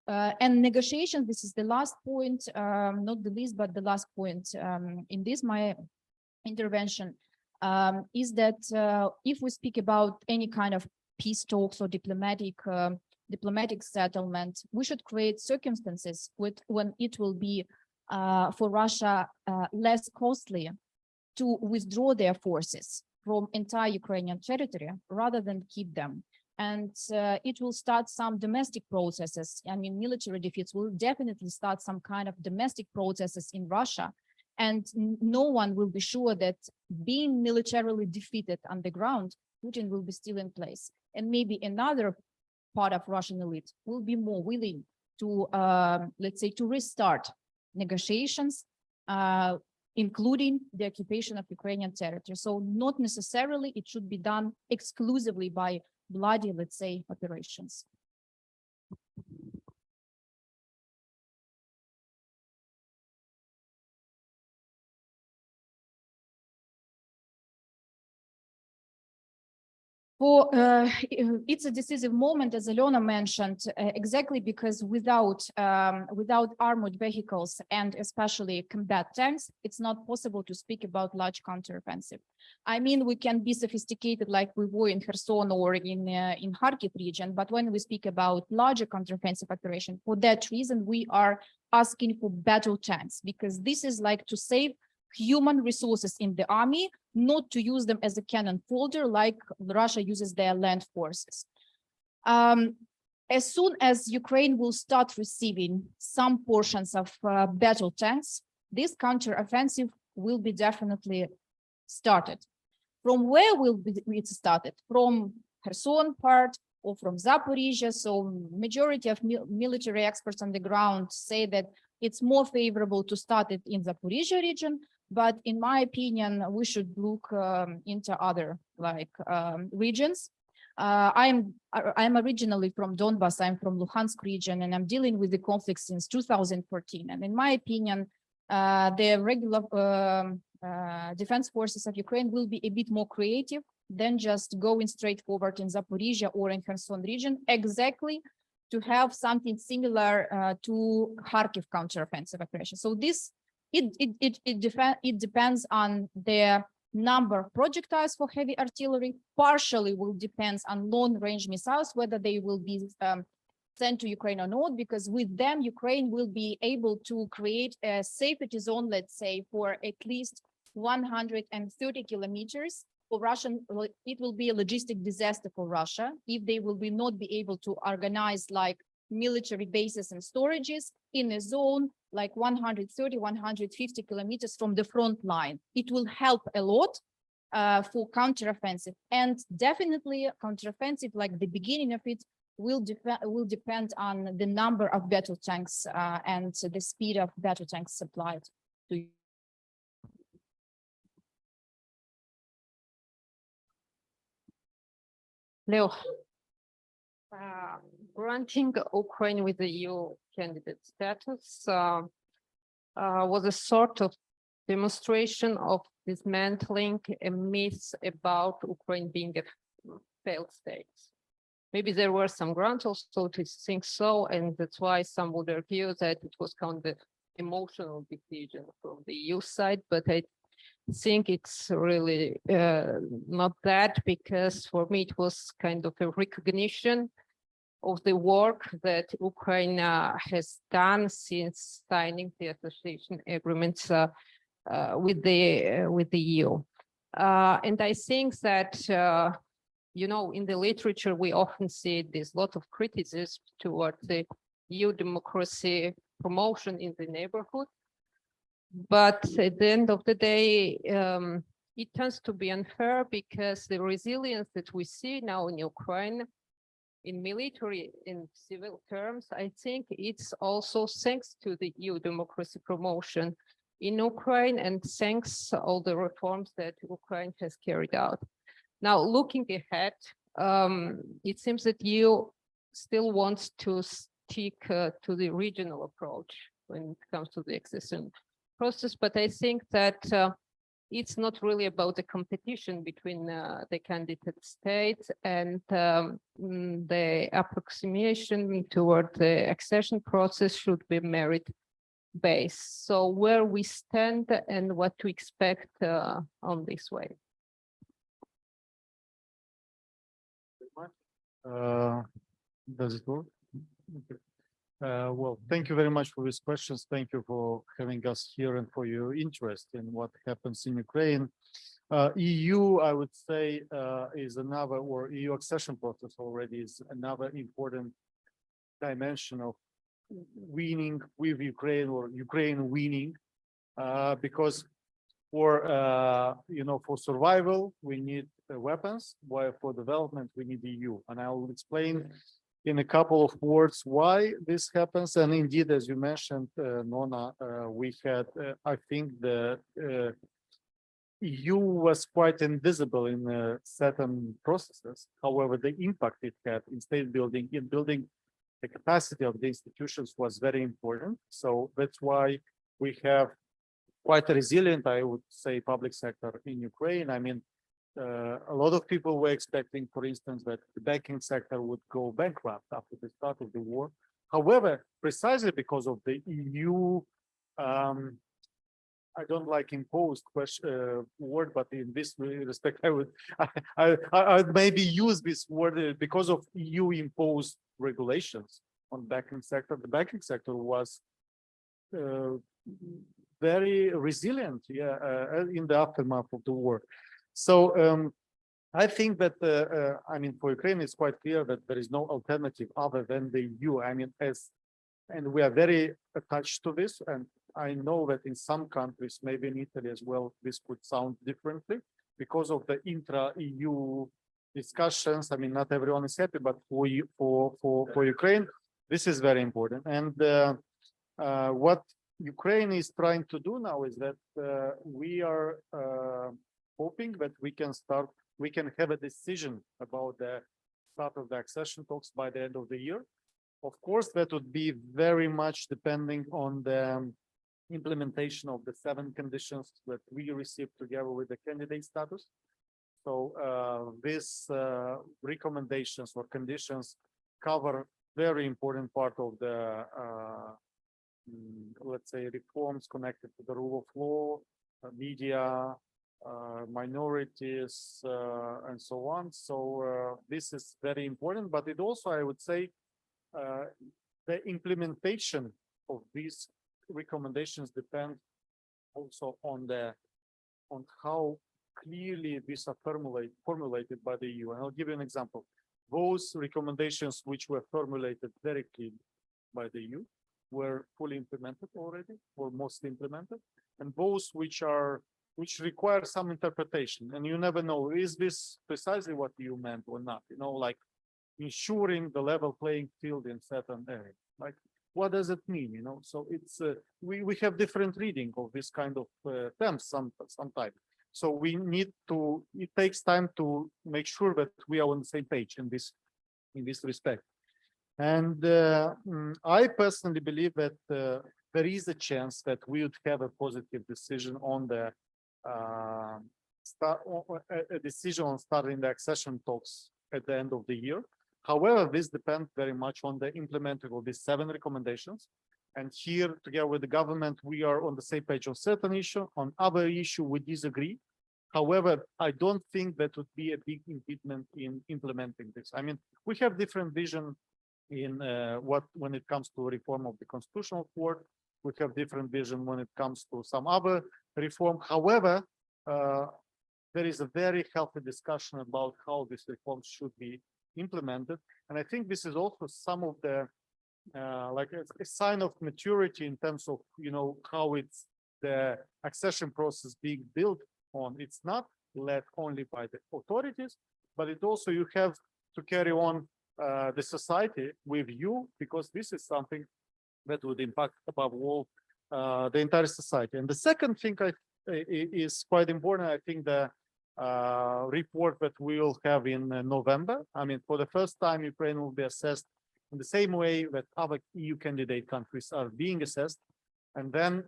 And negotiations, this is the last point, not the least, but the last point in this, my intervention, is that if we speak about any kind of peace talks or diplomatic settlement, we should create circumstances when it will be for Russia less costly to withdraw their forces from entire Ukrainian territory rather than keep them. And it will start some domestic processes. I mean, military defeats will definitely start some kind of domestic processes in Russia. And no one will be sure that being militarily defeated on the ground, Putin will be still in place. And maybe another part of Russian elite will be more willing to, let's say, to restart negotiations, including the occupation of Ukrainian territory. So not necessarily it should be done exclusively by bloody, let's say, operations. It's a decisive moment, as Alona mentioned, exactly because without armored vehicles and especially combat tanks, it's not possible to speak about large counteroffensive. I mean, we can be sophisticated like we were in Kherson or in Kharkiv region, but when we speak about larger counteroffensive operation, for that reason, we are asking for battle tanks, because this is like to save human resources in the army, not to use them as a cannon fodder like Russia uses their land forces. As soon as Ukraine will start receiving some portions of battle tanks, this counteroffensive will be definitely started. From where will it started? From Kherson part or from Zaporizhia? So majority of military experts on the ground say that it's more favorable to start it in Zaporizhia region. But in my opinion, we should look into other regions. I'm originally from Donbas. I'm from Luhansk region, and I'm dealing with the conflict since 2014. And in my opinion, the regular defense forces of Ukraine will be a bit more creative than just going straight forward in Zaporizhia or in Kherson region, exactly to have something similar to Kharkiv counteroffensive operation. So this it depends on the number of projectiles for heavy artillery, partially will depend on long-range missiles, whether they will be sent to Ukraine or not, because with them, Ukraine will be able to create a safety zone, let's say, for at least 130 kilometers for Russian, it will be a logistic disaster for Russia if they will not be able to organize like military bases and storages in a zone like 130, 150 kilometers from the front line. It will help a lot for counteroffensive, and definitely counteroffensive, like the beginning of it, will depend on the number of battle tanks and the speed of battle tanks supplied to. Leo, granting Ukraine with the EU candidate status was a sort of demonstration of dismantling a myth about Ukraine being a failed state. Maybe there were some grounds also to think so, and that's why some would argue that it was kind of emotional decision from the EU side, but I think it's really not that, because for me it was kind of a recognition of the work that Ukraine has done since signing the association agreements with the EU. And I think that you know, in the literature, we often see there's a lot of criticism toward the EU democracy promotion in the neighborhood. But at the end of the day, it tends to be unfair, because the resilience that we see now in Ukraine, in military and civil terms, I think it's also thanks to the EU democracy promotion in Ukraine, and thanks all the reforms that Ukraine has carried out. Now, looking ahead, it seems that EU still wants to stick to the regional approach when it comes to the accession process, but I think that it's not really about the competition between the candidate states, and the approximation toward the accession process should be merit-based. So where we stand and what to expect on this way. Does it work? Okay. Well, thank you very much for these questions. Thank you for having us here and for your interest in what happens in Ukraine. EU, I would say, is another, or EU accession process already is another important dimension of winning with Ukraine, or Ukraine winning, because for you know, for survival we need weapons, while for development we need EU, and I will explain in a couple of words why this happens. And indeed, as you mentioned, Nona, we had I think the EU was quite invisible in certain processes. However, the impact it had in state building, in building the capacity of the institutions, was very important. So that's why we have quite a resilient, I would say, public sector in Ukraine. I mean, a lot of people were expecting, for instance, that the banking sector would go bankrupt after the start of the war. However, precisely because of the EU, I don't like imposed word, but in this respect, I would maybe use this word, because of EU imposed regulations on banking sector. The banking sector was very resilient, in the aftermath of the war. So I think that I mean, for Ukraine, it's quite clear that there is no alternative other than the EU. I mean, and we are very attached to this. And I know that in some countries, maybe in Italy as well, this could sound differently because of the intra-EU discussions. I mean, not everyone is happy, but for Ukraine, this is very important. And what Ukraine is trying to do now is that we are hoping that we can have a decision about the start of the accession talks by the end of the year. Of course, that would be very much depending on the implementation of the 7 conditions that we received together with the candidate status. So these recommendations or conditions cover very important part of the let's say, reforms connected to the rule of law, media, minorities, and so on. So this is very important, but it also, I would say, the implementation of these recommendations depend also on how clearly these are formulated by the EU. And I'll give you an example. Those recommendations which were formulated very clearly by the EU were fully implemented already, or mostly implemented. And those which require some interpretation, and you never know, is this precisely what you meant or not? You know, like ensuring the level playing field in certain areas. Like, what does it mean? You know, so it's we have different reading of this kind of terms sometimes. So we need to. It takes time to make sure that we are on the same page in this respect. And I personally believe that there is a chance that we would have a positive decision on the a decision on starting the accession talks at the end of the year. However, this depends very much on the implementing of these 7 recommendations. And here, together with the government, we are on the same page on certain issue. On other issue, we disagree. However, I don't think that would be a big impediment in implementing this. I mean, we have different vision in when it comes to reform of the constitutional court. We have different vision when it comes to some other reform. However, there is a very healthy discussion about how these reforms should be implemented. And I think this is also some of the like a sign of maturity in terms of, you know, how it's the accession process being built on. It's not led only by the authorities, but it also you have to carry on the society with you, because this is something that would impact above all the entire society. And the second thing is quite important. I think the report that we will have in November. I mean, for the first time, Ukraine will be assessed in the same way that other EU candidate countries are being assessed. And then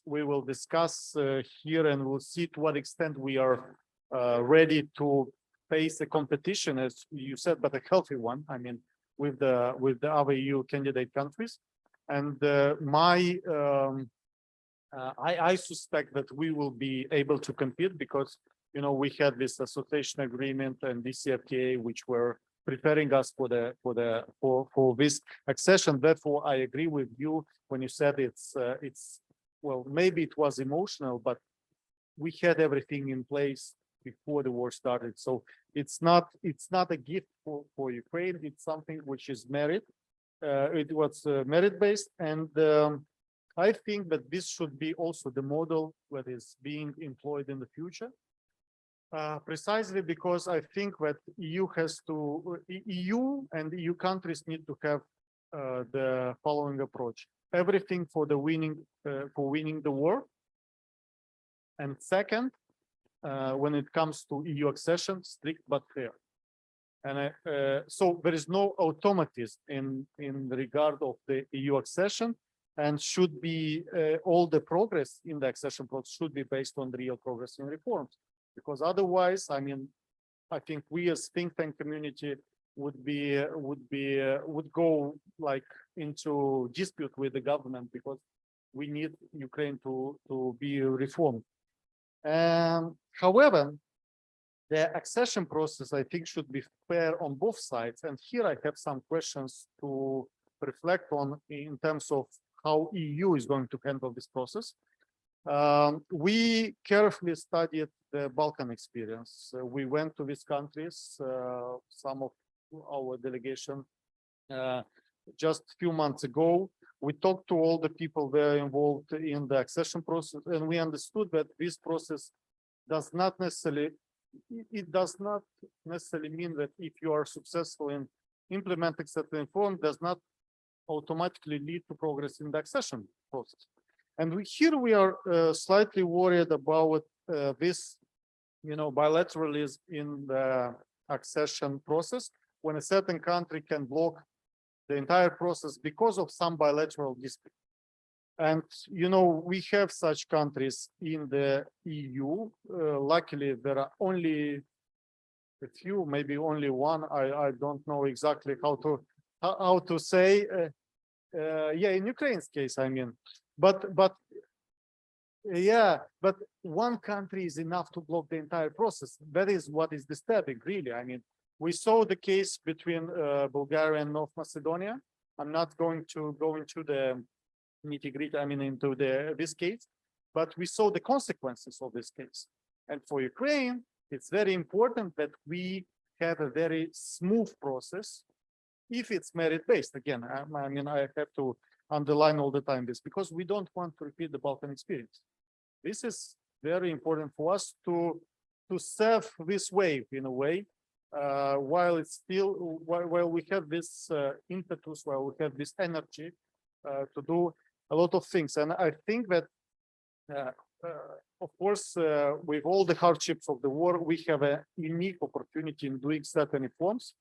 we will discuss here, and we'll see to what extent we are ready to face a competition, as you said, but a healthy one. I mean, with the other EU candidate countries. And I suspect that we will be able to compete because, you know, we had this association agreement and DCFTA, which were preparing us for this accession. Therefore, I agree with you when you said it's well, maybe it was emotional, but we had everything in place before the war started. So it's not a gift for Ukraine. It's something which is merit. It was merit-based, and I think that this should be also the model that is being employed in the future. Precisely because I think that EU and EU countries need to have the following approach: everything for winning the war, and second, when it comes to EU accession, strict but fair. And so there is no automatism in regard of the EU accession, and should be all the progress in the accession process should be based on the real progress in reforms. Because otherwise, I mean, I think we as think tank community would go like into dispute with the government, because we need Ukraine to be reformed. However, the accession process, I think, should be fair on both sides. And here I have some questions to reflect on in terms of how EU is going to handle this process. We carefully studied the Balkan experience. We went to these countries, some of our delegation, just a few months ago. We talked to all the people there involved in the accession process, and we understood that this process does not necessarily mean that if you are successful in implementing certain reform, does not automatically lead to progress in the accession process. And here we are slightly worried about this, you know, bilateralism in the accession process, when a certain country can block the entire process because of some bilateral dispute. And, you know, we have such countries in the EU. Luckily, there are only a few, maybe only one. I don't know exactly how to say. Yeah, in Ukraine's case, I mean, but yeah, but one country is enough to block the entire process. That is what is disturbing, really. I mean, we saw the case between Bulgaria and North Macedonia. I'm not going to go into the nitty-gritty, I mean, into this case, but we saw the consequences of this case. And for Ukraine, it's very important that we have a very smooth process if it's merit-based. Again, I mean, I have to underline all the time this because we don't want to repeat the Balkan experience. This is very important for us to serve this wave in a way, while it's still, while we have this impetus, while we have this energy to do a lot of things. And I think that, of course, with all the hardships of the war, we have a unique opportunity in doing certain reforms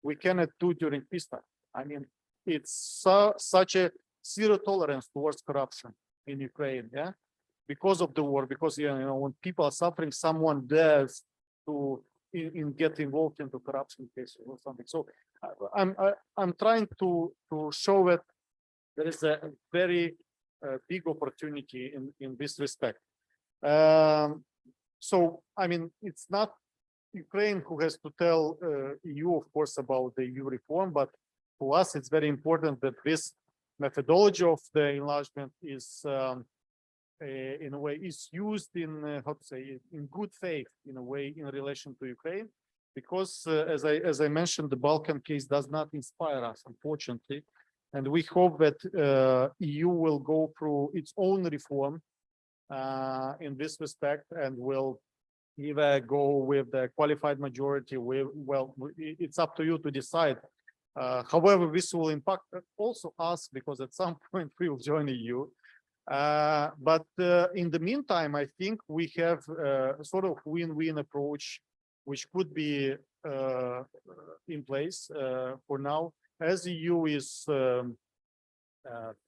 we cannot do during peacetime. I mean, it's such a zero tolerance towards corruption in Ukraine, yeah, because of the war, because you know when people are suffering, someone dares to get involved into corruption cases or something. So I'm trying to show that there is a very big opportunity in this respect. So I mean, it's not Ukraine who has to tell EU, of course, about the EU reform, but for us, it's very important that this methodology of the enlargement is, in a way, is used in how to say, in good faith, in a way, in relation to Ukraine, because as I mentioned, the Balkan case does not inspire us, unfortunately, and we hope that EU will go through its own reform in this respect and will either go with the qualified majority. Well, it's up to you to decide. However, this will impact also us because at some point we will join the EU. But in the meantime, I think we have a sort of win-win approach, which could be in place for now, as the EU is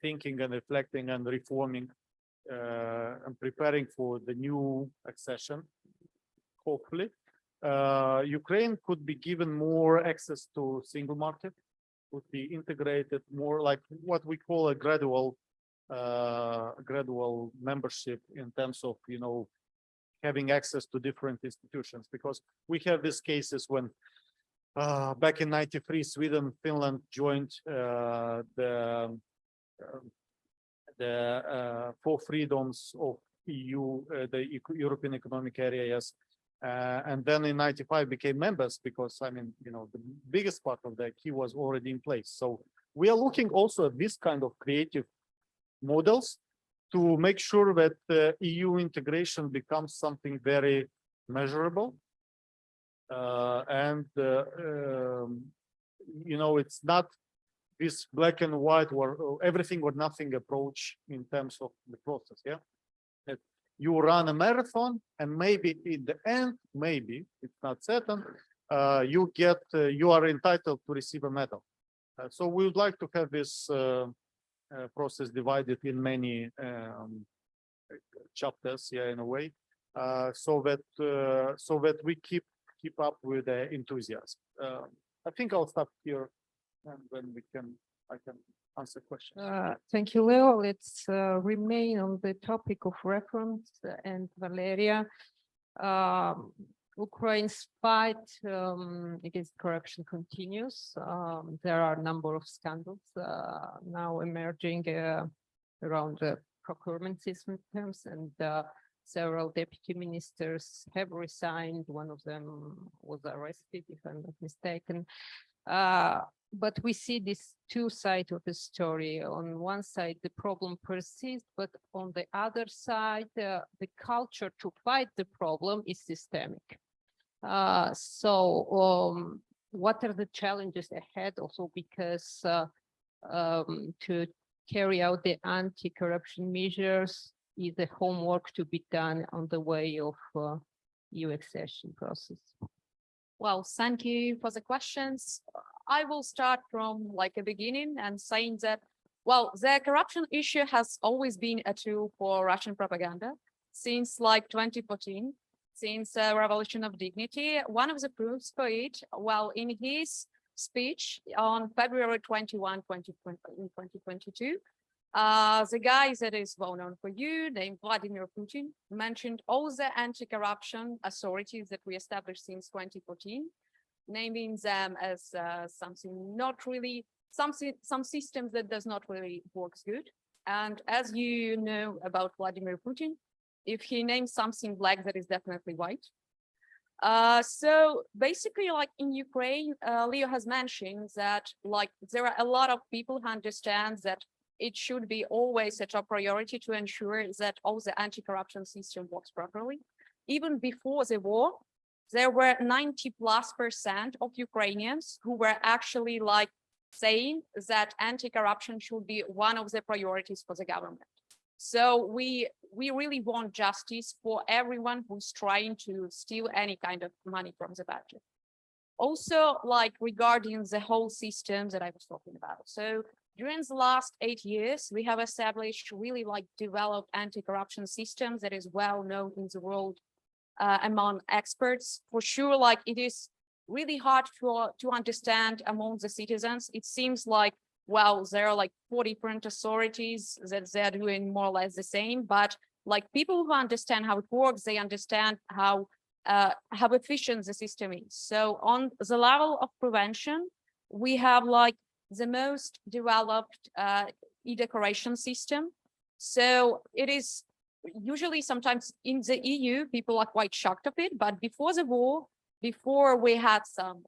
thinking and reflecting and reforming and preparing for the new accession. Hopefully, Ukraine could be given more access to single market, would be integrated more like what we call a gradual membership in terms of, you know, having access to different institutions, because we have these cases when back in '93, Sweden, Finland joined the four freedoms of EU, the European Economic Area, yes. And then in '95 became members because, I mean, you know, the biggest part of the key was already in place. So we are looking also at this kind of creative models to make sure that EU integration becomes something very measurable. You know, it's not this black and white or everything or nothing approach in terms of the process, yeah? You run a marathon and maybe in the end, maybe it's not certain, you are entitled to receive a medal. So we would like to have this process divided in many chapters, yeah, in a way, so that we keep up with the enthusiasm. I think I'll stop here, and then I can answer questions. Thank you, Leo. Let's remain on the topic of reforms. And Valeria, Ukraine's fight against corruption continues. There are a number of scandals now emerging around the procurement systems, and several deputy ministers have resigned. One of them was arrested, if I'm not mistaken. But we see this two sides of the story. On one side, the problem persists, but on the other side, the culture to fight the problem is systemic. So what are the challenges ahead also, because to carry out the anti-corruption measures is the homework to be done on the way of EU accession process. Well, thank you for the questions. I will start from like a beginning and saying that, well, the corruption issue has always been a tool for Russian propaganda since like 2014, since the Revolution of Dignity. One of the proofs for it, well, in his speech on February 21, 2022, the guy that is well known for you, named Vladimir Putin, mentioned all the anti-corruption authorities that we established since 2014, naming them as something not really, some systems that does not really works good. And as you know about Vladimir Putin, If he names something black, that is definitely white. So basically, like in Ukraine, Leo has mentioned that like there are a lot of people who understand that it should be always a top priority to ensure that all the anti-corruption system works properly. Even before the war, there were 90+% of Ukrainians who were actually like saying that anti-corruption should be one of the priorities for the government. So we really want justice for everyone who's trying to steal any kind of money from the budget. Also, like regarding the whole system that I was talking about. So during the last 8 years, we have established really like developed anti-corruption systems that is well known in the world among experts. For sure, like it is really hard to understand among the citizens. It seems like, well, there are like 4 different authorities that they're doing more or less the same, but like people who understand how it works, they understand how efficient the system is. So on the level of prevention, we have like the most developed e-declaration system. So it is usually sometimes in the EU, people are quite shocked of it, but before the war, before we had some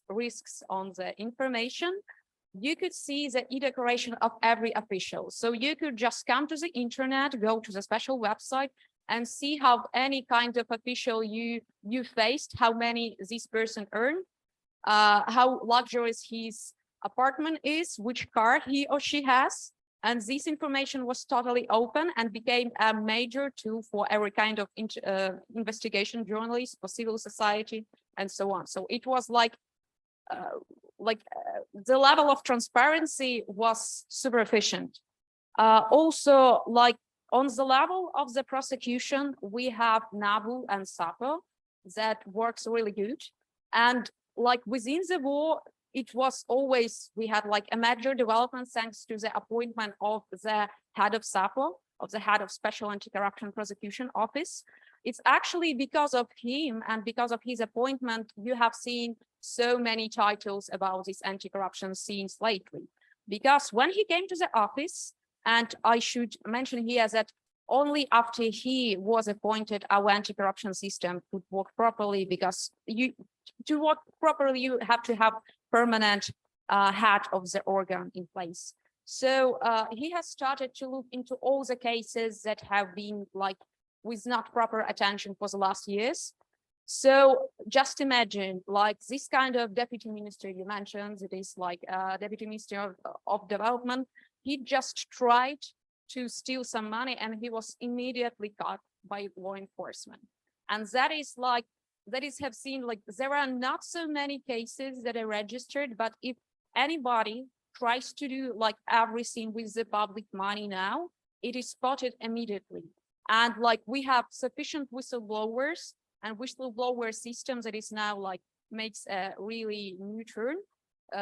risks on the information, you could see the e-declaration of every official. So you could just come to the internet, go to the special website and see how any kind of official you faced, how many this person earned, how luxurious his apartment is, which car he or she has. And this information was totally open and became a major tool for every kind of investigation journalist, for civil society, and so on. So it was like the level of transparency was super efficient. Also, like on the level of the prosecution, we have NABU and SAPO that works really good. And like within the war, it was always, we had like a major development thanks to the appointment of the head of SAPO, of the head of Special Anti-Corruption Prosecution Office. It's actually because of him and because of his appointment, you have seen so many titles about these anti-corruption scenes lately. Because when he came to the office, and I should mention here that only after he was appointed, our anti-corruption system could work properly, because to work properly, you have to have permanent head of the organ in place. So he has started to look into all the cases that have been like with not proper attention for the last years. So just imagine like this kind of deputy minister you mentioned, it is like deputy minister of development. He just tried to steal some money and he was immediately caught by law enforcement. And that is like, have seen like there are not so many cases that are registered, but if anybody tries to do like everything with the public money now, it is spotted immediately. And like we have sufficient whistleblowers and whistleblower systems that is now like makes a really new turn.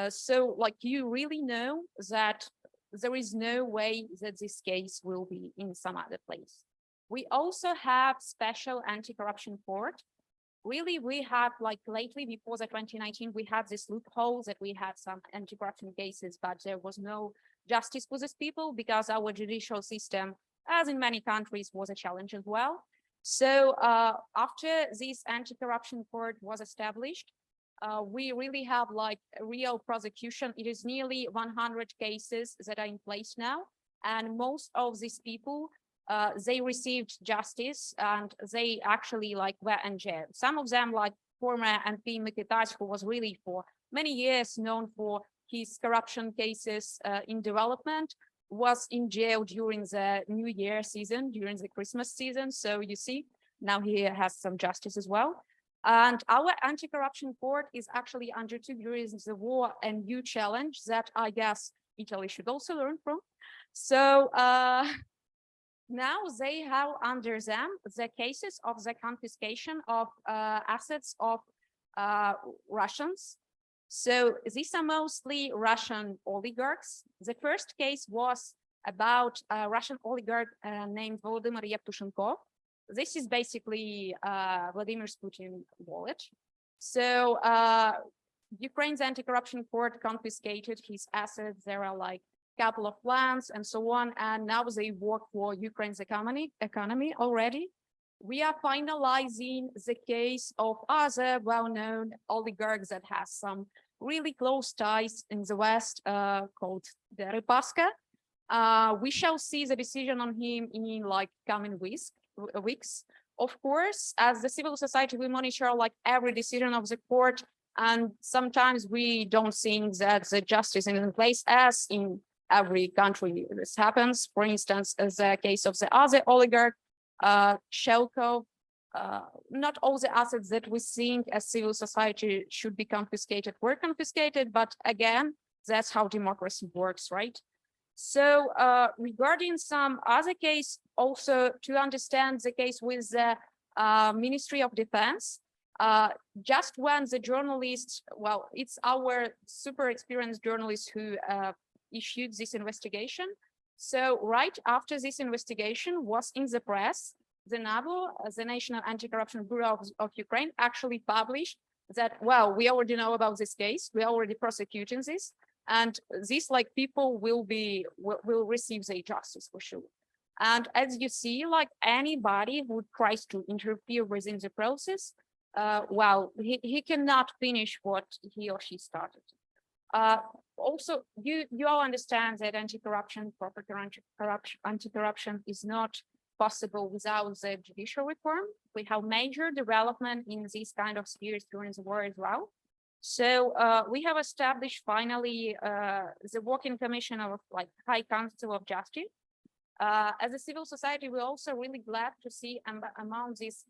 So like you really know that there is no way that this case will be in some other place. We also have special anti-corruption court. Really, we had like lately before the 2019, we had this loophole that we had some anti-corruption cases, but there was no justice for these people because our judicial system, as in many countries, was a challenge as well. So after this anti-corruption court was established, we really have like a real prosecution. It is nearly 100 cases that are in place now. And most of these people, they received justice and they actually like were in jail. Some of them like former MP Mikitas, who was really for many years known for his corruption cases in development, was in jail during the New Year season, during the Christmas season. So you see, now he has some justice as well. And our anti-corruption court is actually undertook during the war a new challenge that I guess Italy should also learn from. So now they have under them the cases of the confiscation of assets of Russians. So these are mostly Russian oligarchs. The first case was about a Russian oligarch named Volodymyr Yevtushenko. This is basically Vladimir Putin's wallet. So Ukraine's anti-corruption court confiscated his assets. There are like couple of plans and so on. And now they work for Ukraine's economy already. We are finalizing the case of other well-known oligarchs that has some really close ties in the West, called Deripaska. We shall see the decision on him in like coming weeks. Of course, as the civil society, we monitor like every decision of the court, and sometimes we don't think that the justice is in place as in every country this happens. For instance, as the case of the other oligarch, Shelkov, not all the assets that we think as civil society should be confiscated were confiscated, but again, that's how democracy works, right? So regarding some other case, also to understand the case with the Ministry of Defense, just when the journalists, well, it's our super experienced journalists who issued this investigation. So right after this investigation was in the press, the NABU, the National Anti-Corruption Bureau of Ukraine, actually published that, well, we already know about this case, we are already prosecuting this, and these like people will receive their justice for sure. And as you see, like anybody who tries to interfere within the process, well, he cannot finish what he or she started. Also, you all understand that anti-corruption, proper anti-corruption is not possible without the judicial reform. We have major development in these kind of spheres during the war as well. So we have established finally the Working Commission of like High Council of Justice. As a civil society, we're also really glad to see among this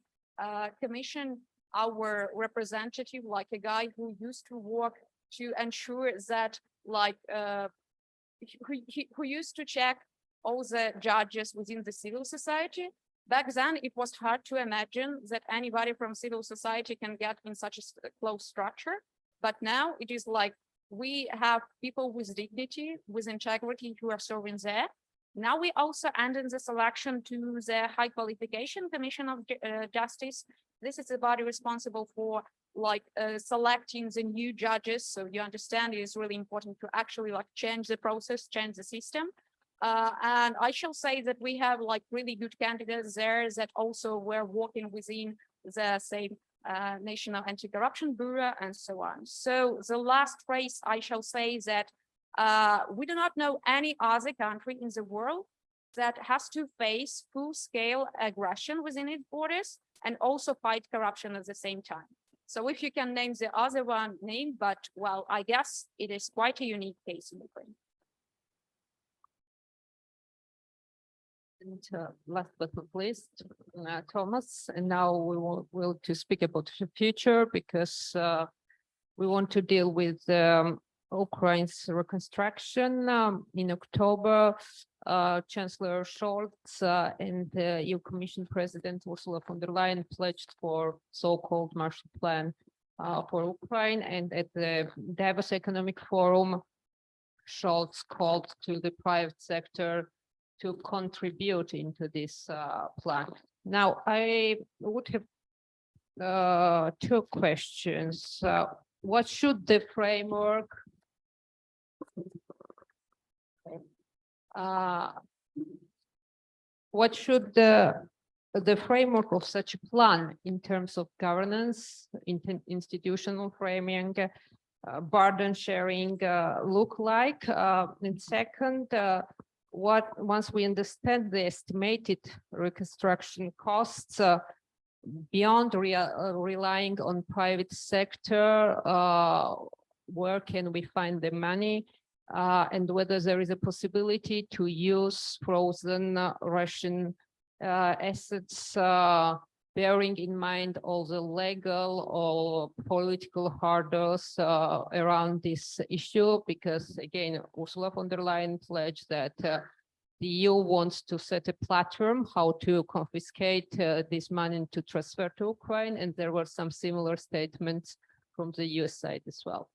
commission our representative, like a guy who used to work to ensure that, like, who used to check all the judges within the civil society. Back then, it was hard to imagine that anybody from civil society can get in such a close structure. But now it is like we have people with dignity, with integrity who are serving there. Now we also ended the selection to the High Qualification Commission of Justice. This is the body responsible for like selecting the new judges. So you understand it is really important to actually like change the process, change the system. And I shall say that we have like really good candidates there that also were working within the same National Anti-Corruption Bureau and so on. So the last phrase I shall say that we do not know any other country in the world that has to face full-scale aggression within its borders and also fight corruption at the same time. So if you can name the other one, name, but well, I guess it is quite a unique case in Ukraine. And last but not least, Thomas, and now we will to speak about the future because we want to deal with Ukraine's reconstruction. In October, Chancellor Scholz and EU Commission President Ursula von der Leyen pledged for so-called Marshall Plan for Ukraine, and at the Davos Economic Forum, Scholz called to the private sector to contribute into this plan. Now, I would have two questions. What should the framework what should the framework of such a plan in terms of governance, institutional framing, burden sharing look like? And second, once we understand the estimated reconstruction costs, beyond relying on private sector, where can we find the money, and whether there is a possibility to use frozen Russian assets, bearing in mind all the legal or political hurdles around this issue, because again, Ursula von der Leyen pledged that the EU wants to set a platform how to confiscate this money and to transfer to Ukraine, and there were some similar statements from the US side as well.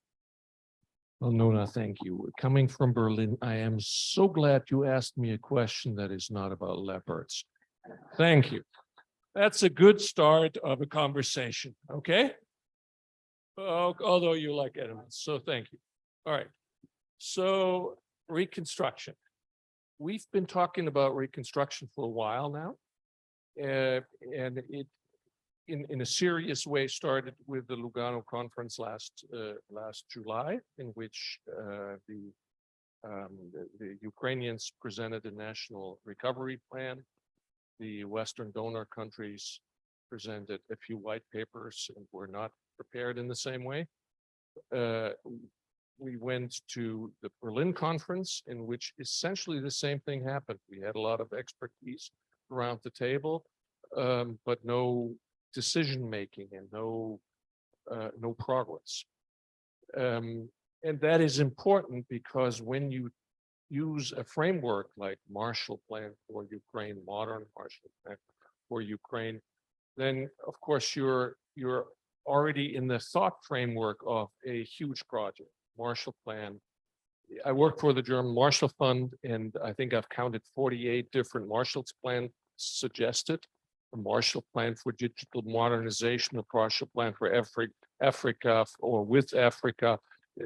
Well, Nona, thank you. Coming from Berlin, I am so glad you asked me a question that is not about leopards. Thank you. That's a good start of a conversation, okay? Although you like animals, so thank you. All right. So reconstruction. We've been talking about reconstruction for a while now. And it, in a serious way, started with the Lugano conference last July, in which the Ukrainians presented a national recovery plan. The Western donor countries presented a few white papers and were not prepared in the same way. We went to the Berlin conference, in which essentially the same thing happened. We had a lot of expertise around the table, but no decision-making and no progress. And that is important because when you use a framework like Marshall Plan for Ukraine, modern Marshall Plan for Ukraine, then of course you're already in the thought framework of a huge project, Marshall Plan. I work for the German Marshall Fund, and I think I've counted 48 different Marshall Plans suggested. A Marshall Plan for digital modernization, a Marshall Plan for Africa or with Africa.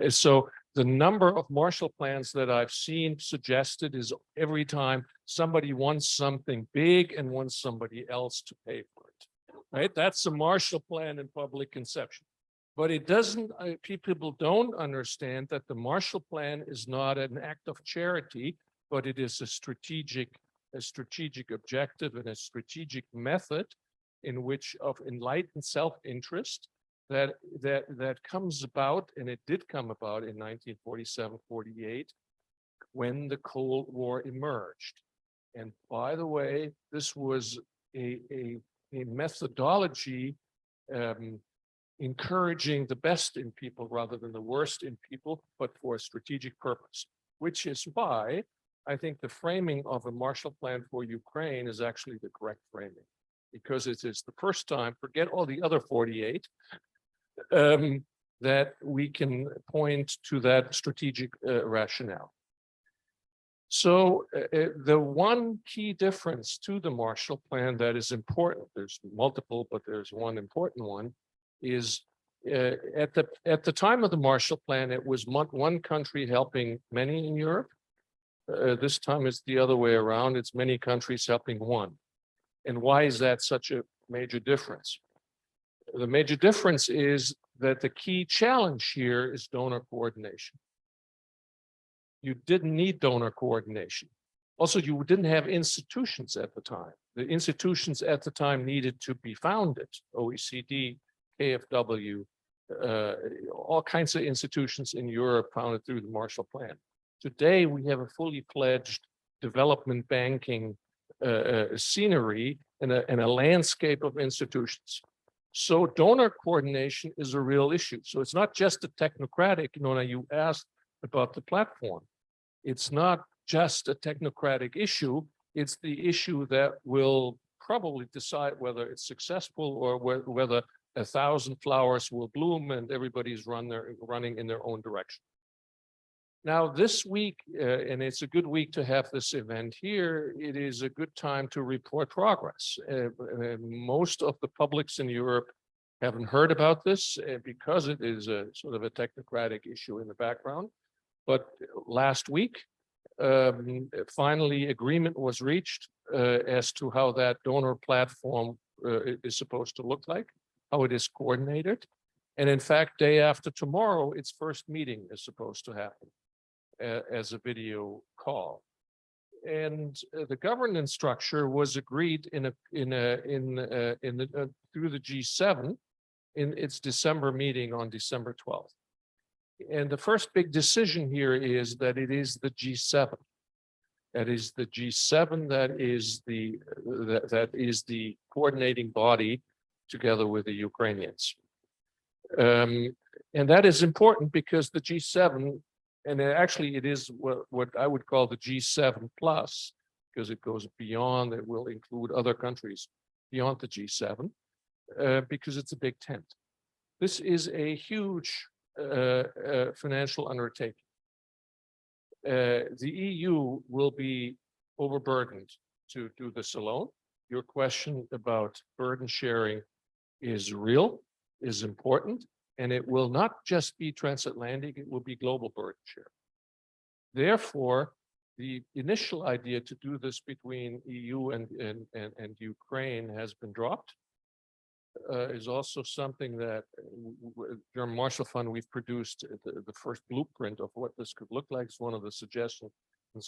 So the number of Marshall Plans that I've seen suggested is every time somebody wants something big and wants somebody else to pay for it, right? That's a Marshall Plan in public conception. But it doesn't, people don't understand that the Marshall Plan is not an act of charity, but it is a strategic objective and a strategic method in which of enlightened self-interest that comes about, and it did come about in 1947-48 when the Cold War emerged. And by the way, this was a methodology encouraging the best in people rather than the worst in people, but for a strategic purpose, which is why I think the framing of a Marshall Plan for Ukraine is actually the correct framing, because it is the first time, forget all the other 48, that we can point to that strategic rationale. So the one key difference to the Marshall Plan that is important, there's multiple, but there's one important one, is at the time of the Marshall Plan, it was one country helping many in Europe. This time it's the other way around. It's many countries helping one. And why is that such a major difference? The major difference is that the key challenge here is donor coordination. You didn't need donor coordination. Also, you didn't have institutions at the time. The institutions at the time needed to be founded, OECD, KfW, all kinds of institutions in Europe founded through the Marshall Plan. Today, we have a fully fledged development banking scenery and a landscape of institutions. So donor coordination is a real issue. So it's not just a technocratic, Nona, you asked about the platform. It's not just a technocratic issue. It's the issue that will probably decide whether it's successful or whether 1,000 flowers will bloom and everybody's running in their own direction. Now, this week, and it's a good week to have this event here, it is a good time to report progress. Most of the publics in Europe haven't heard about this because it is a sort of a technocratic issue in the background. But last week, finally, agreement was reached as to how that donor platform is supposed to look like, how it is coordinated. And in fact, day after tomorrow, its first meeting is supposed to happen as a video call. And the governance structure was agreed through the G7 in its December meeting on December 12th. And the first big decision here is that it is the G7. That is the G7 that is the coordinating body together with the Ukrainians. And that is important because the G7, and actually it is what I would call the G7 plus, because it goes beyond, it will include other countries beyond the G7, because it's a big tent. This is a huge financial undertaking. The EU will be overburdened to do this alone. Your question about burden sharing is real, is important, and it will not just be transatlantic, it will be global burden share. Therefore, the initial idea to do this between EU and Ukraine has been dropped. Is also something that German Marshall Fund, we've produced the first blueprint of what this could look like. It's one of the suggestions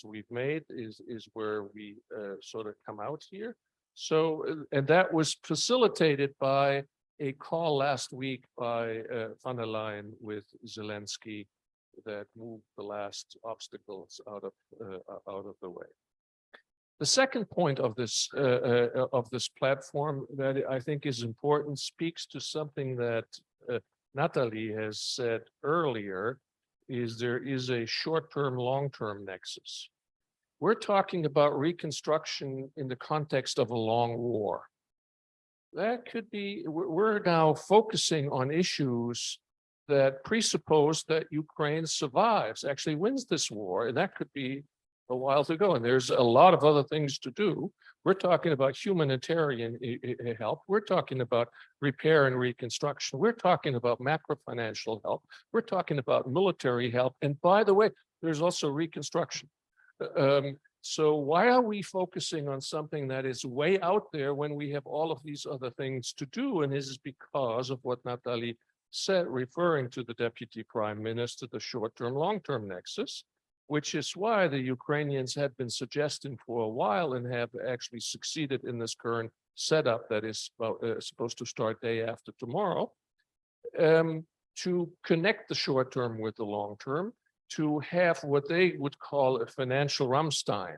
we've made is where we sort of come out here. So, and that was facilitated by a call last week by von der Leyen with Zelensky that moved the last obstacles out of the way. The second point of this platform that I think is important speaks to something that Natalie has said earlier, is there is a short-term, long-term nexus. We're talking about reconstruction in the context of a long war. That could be, we're now focusing on issues that presuppose that Ukraine survives, actually wins this war, and that could be a while to go, and there's a lot of other things to do. We're talking about humanitarian help. We're talking about repair and reconstruction. We're talking about macro financial help. We're talking about military help. And by the way, there's also reconstruction. So why are we focusing on something that is way out there when we have all of these other things to do? And this is because of what Natalie said, referring to the Deputy Prime Minister, the short-term, long-term nexus, which is why the Ukrainians had been suggesting for a while and have actually succeeded in this current setup that is supposed to start day after tomorrow, to connect the short term with the long term, to have what they would call a financial Rammstein,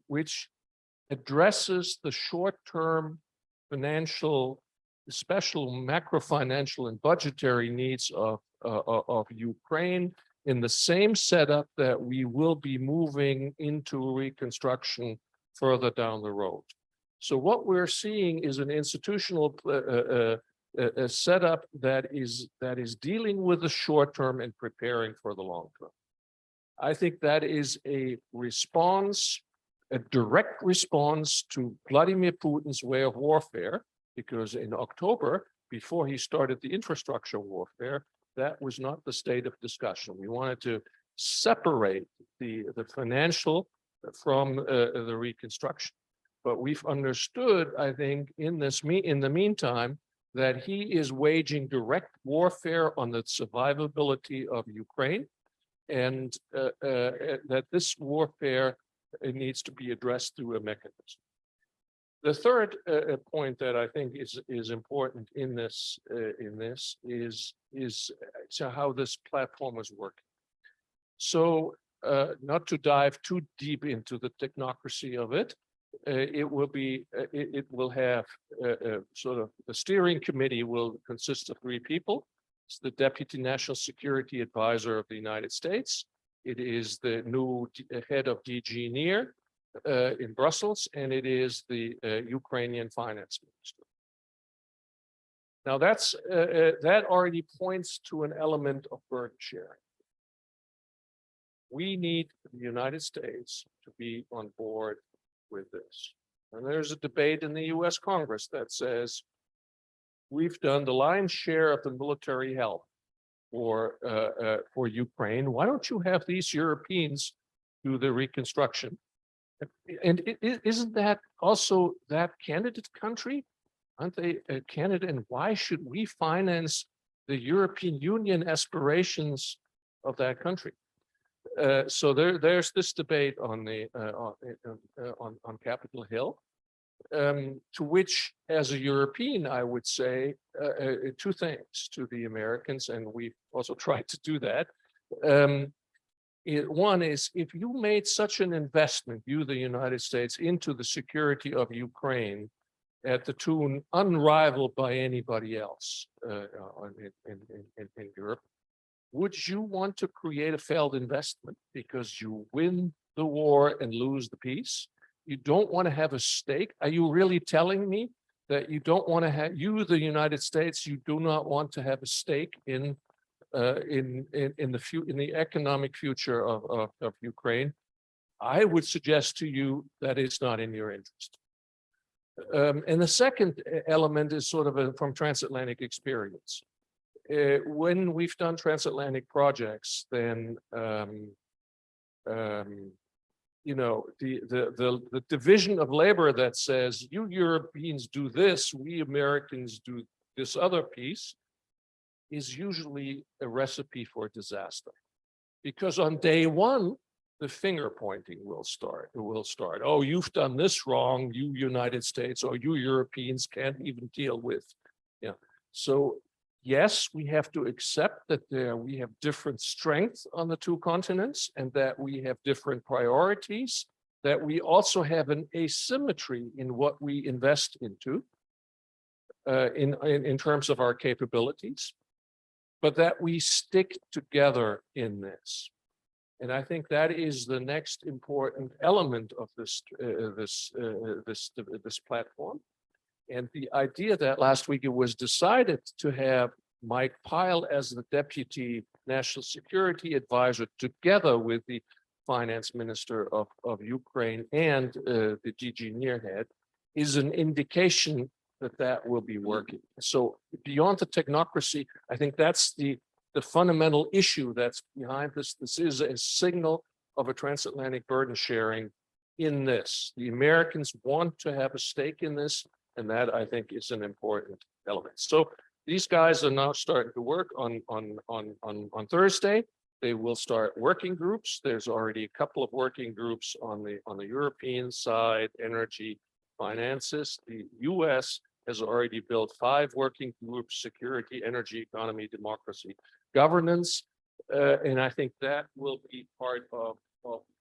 which addresses the short-term financial, special macro-financial and budgetary needs of Ukraine, in the same setup that we will be moving into reconstruction further down the road. So what we're seeing is an institutional setup that is dealing with the short term and preparing for the long term. I think that is a response, a direct response to Vladimir Putin's way of warfare, because in October, before he started the infrastructure warfare, that was not the state of discussion. We wanted to separate the financial from the reconstruction. But we've understood, I think, in the meantime, that he is waging direct warfare on the survivability of Ukraine, and that this warfare needs to be addressed through a mechanism. The third point that I think is important in this is how this platform is working. So not to dive too deep into the technocracy of it, it will have sort of the steering committee will consist of 3 people. It's the Deputy National Security Advisor of the United States. It is the new head of DG NIR in Brussels, and it is the Ukrainian finance minister. Now that already points to an element of burden sharing. We need the United States to be on board with this. And there's a debate in the US Congress that says, we've done the lion's share of the military help for Ukraine. Why don't you have these Europeans do the reconstruction? And isn't that also that candidate country? Aren't they a candidate? And why should we finance the European Union aspirations of that country? So there's this debate on Capitol Hill, to which, as a European, I would say 2 things to the Americans, and we've also tried to do that. One is, if you made such an investment, you, the United States, into the security of Ukraine at the tune unrivaled by anybody else in Europe, would you want to create a failed investment because you win the war and lose the peace? You don't want to have a stake? Are you really telling me that you don't want to have, you, the United States, you do not want to have a stake in the economic future of Ukraine? I would suggest to you that it's not in your interest. And the second element is sort of from transatlantic experience. When we've done transatlantic projects, then you know, the division of labor that says you Europeans do this, we Americans do this other piece, is usually a recipe for disaster. Because on day one, the finger pointing will start. Oh, you've done this wrong, you United States, or you Europeans can't even deal with. Yeah. So yes, we have to accept that we have different strengths on the two continents and that we have different priorities, that we also have an asymmetry in what we invest into in terms of our capabilities, but that we stick together in this. And I think that is the next important element of this platform. And the idea that last week it was decided to have Mike Pyle as the Deputy National Security Advisor together with the Finance Minister of Ukraine and the DG Nearhead is an indication that that will be working. So beyond the technocracy, I think that's the fundamental issue that's behind this. This is a signal of a transatlantic burden sharing in this. The Americans want to have a stake in this, and that I think is an important element. So these guys are now starting to work on Thursday. They will start working groups. There's already a couple of working groups on the European side, energy, finances. The US has already built 5 working groups: security, energy, economy, democracy, governance. And I think that will be part of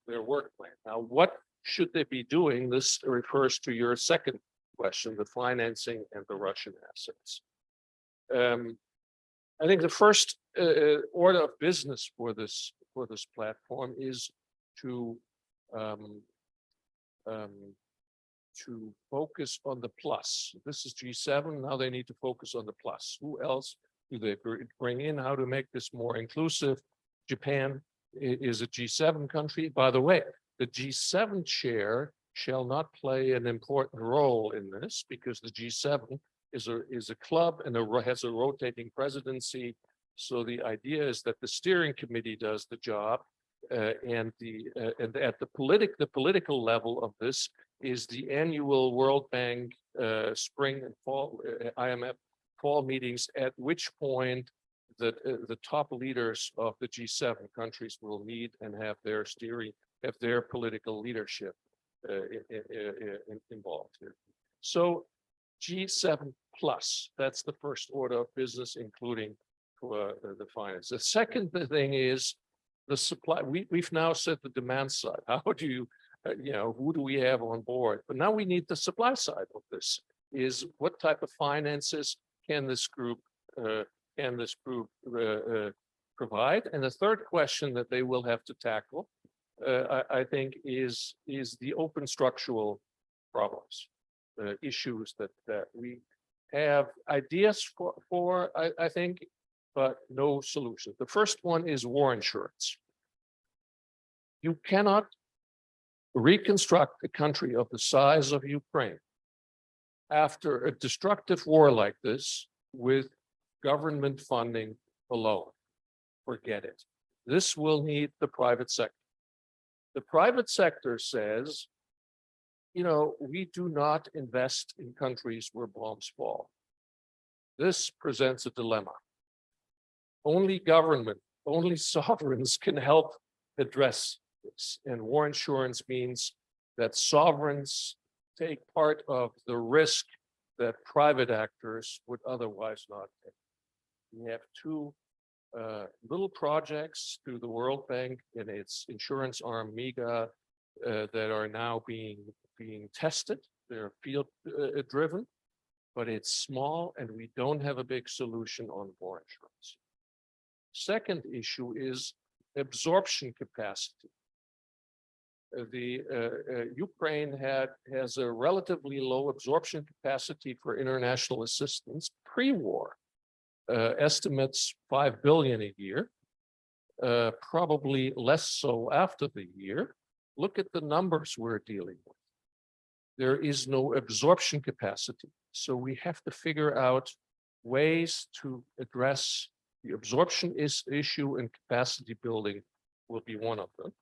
their work plan. Now, what should they be doing? This refers to your second question, the financing and the Russian assets. I think the first order of business for this platform is to focus on the plus. This is G7. Now they need to focus on the plus. Who else do they bring in? How to make this more inclusive? Japan is a G7 country. By the way, the G7 chair shall not play an important role in this because the G7 is a club and has a rotating presidency. So the idea is that the steering committee does the job, and at the political level of this is the annual World Bank spring and fall IMF fall meetings, at which point the top leaders of the G7 countries will meet and have their political leadership involved here. So G7 plus, that's the first order of business, including the finance. The second thing is the supply. We've now set the demand side. How do you, who do we have on board? But now we need the supply side of this. Is what type of finances can this group provide? And the third question that they will have to tackle, I think, is the open structural problems, issues that we have ideas for, I think, but no solution. The first one is war insurance. You cannot reconstruct a country of the size of Ukraine after a destructive war like this with government funding alone. Forget it. This will need the private sector. The private sector says, we do not invest in countries where bombs fall. This presents a dilemma. Only government, only sovereigns can help address this. And war insurance means that sovereigns take part of the risk that private actors would otherwise not take. We have 2 little projects through the World Bank and its insurance arm, MIGA, that are now being tested. They're field driven, but it's small and we don't have a big solution on war insurance. Second issue is absorption capacity. Ukraine has a relatively low absorption capacity for international assistance pre-war. Estimates 5 billion a year, probably less so after the year. Look at the numbers we're dealing with. There is no absorption capacity. So we have to figure out ways to address the absorption issue, and capacity building will be one of them.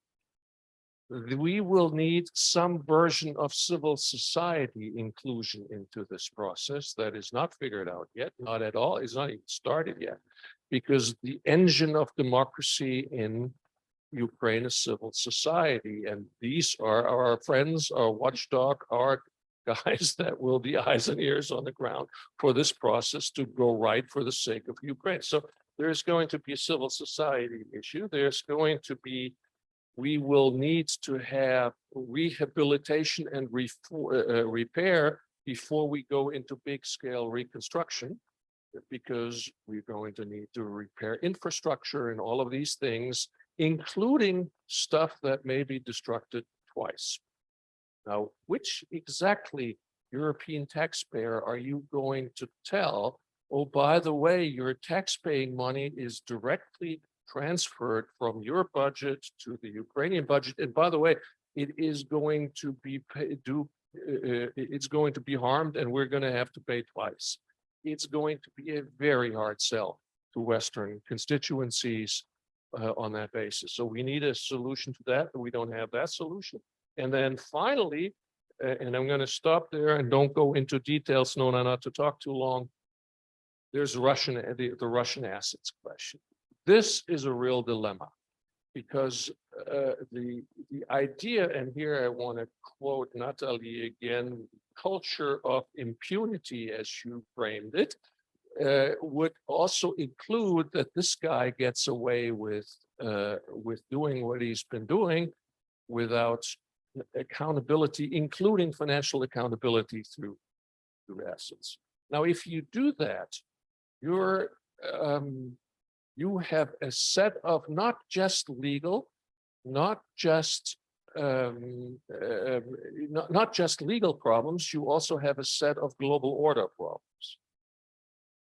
we will need some version of civil society inclusion into this process that is not figured out yet, not at all, it's not even started yet, because the engine of democracy in Ukraine is civil society, and these are our friends, our watchdog, our guys that will be eyes and ears on the ground for this process to go right for the sake of Ukraine. So there's going to be a civil society issue. There's going to be, we will need to have rehabilitation and repair before we go into big scale reconstruction, because we're going to need to repair infrastructure and all of these things, including stuff that may be destructed twice. Now, which exactly European taxpayer are you going to tell, oh, by the way, your taxpaying money is directly transferred from your budget to the Ukrainian budget, and by the way, it is going to be it's going to be harmed, and we're going to have to pay twice. It's going to be a very hard sell to Western constituencies on that basis. So we need a solution to that, but we don't have that solution. And then finally, and I'm going to stop there and don't go into details, Nona, not to talk too long. There's the Russian assets question. This is a real dilemma, because the idea, and here I want to quote Natalie again, culture of impunity, as you framed it, would also include that this guy gets away with doing what he's been doing without accountability, including financial accountability through assets. Now, if you do that, you have a set of not just legal, not just legal problems, you also have a set of global order problems.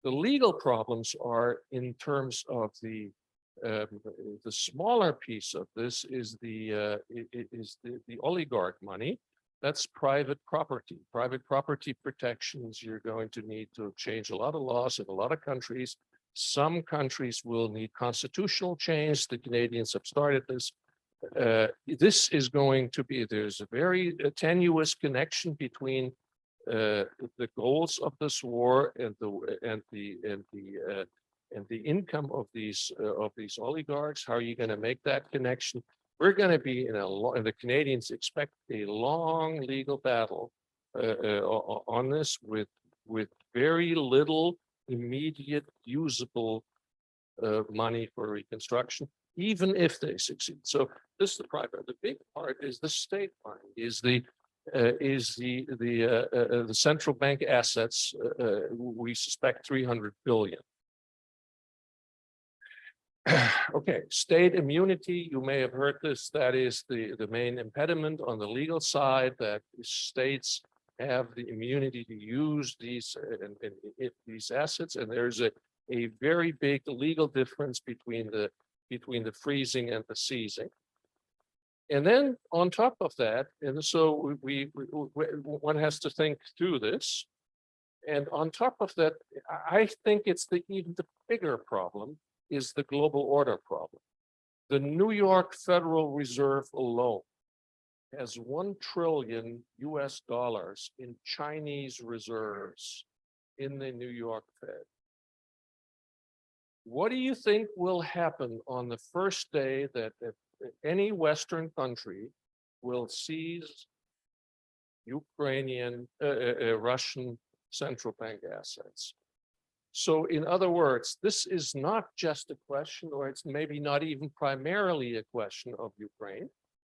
The legal problems are in terms of the smaller piece of this is the oligarch money. That's private property. Private property protections, you're going to need to change a lot of laws in a lot of countries. Some countries will need constitutional change. The Canadians have started this. This is going to be, there's a very tenuous connection between the goals of this war and the income of these oligarchs. How are you going to make that connection? We're going to be in and the Canadians expect a long legal battle on this with very little immediate usable money for reconstruction, even if they succeed. So this is the private. The big part is the state money, is the central bank assets. We suspect 300 billion. Okay, state immunity, you may have heard this, that is the main impediment on the legal side, that states have the immunity to use these assets, and there's a very big legal difference between the freezing and the seizing. And then on top of that, and so one has to think through this, and on top of that, I think it's even the bigger problem is the global order problem. The New York Federal Reserve alone has $1 trillion in Chinese reserves in the New York Fed. What do you think will happen on the first day that any Western country will seize Ukrainian, Russian central bank assets? So in other words, this is not just a question, or it's maybe not even primarily a question of Ukraine.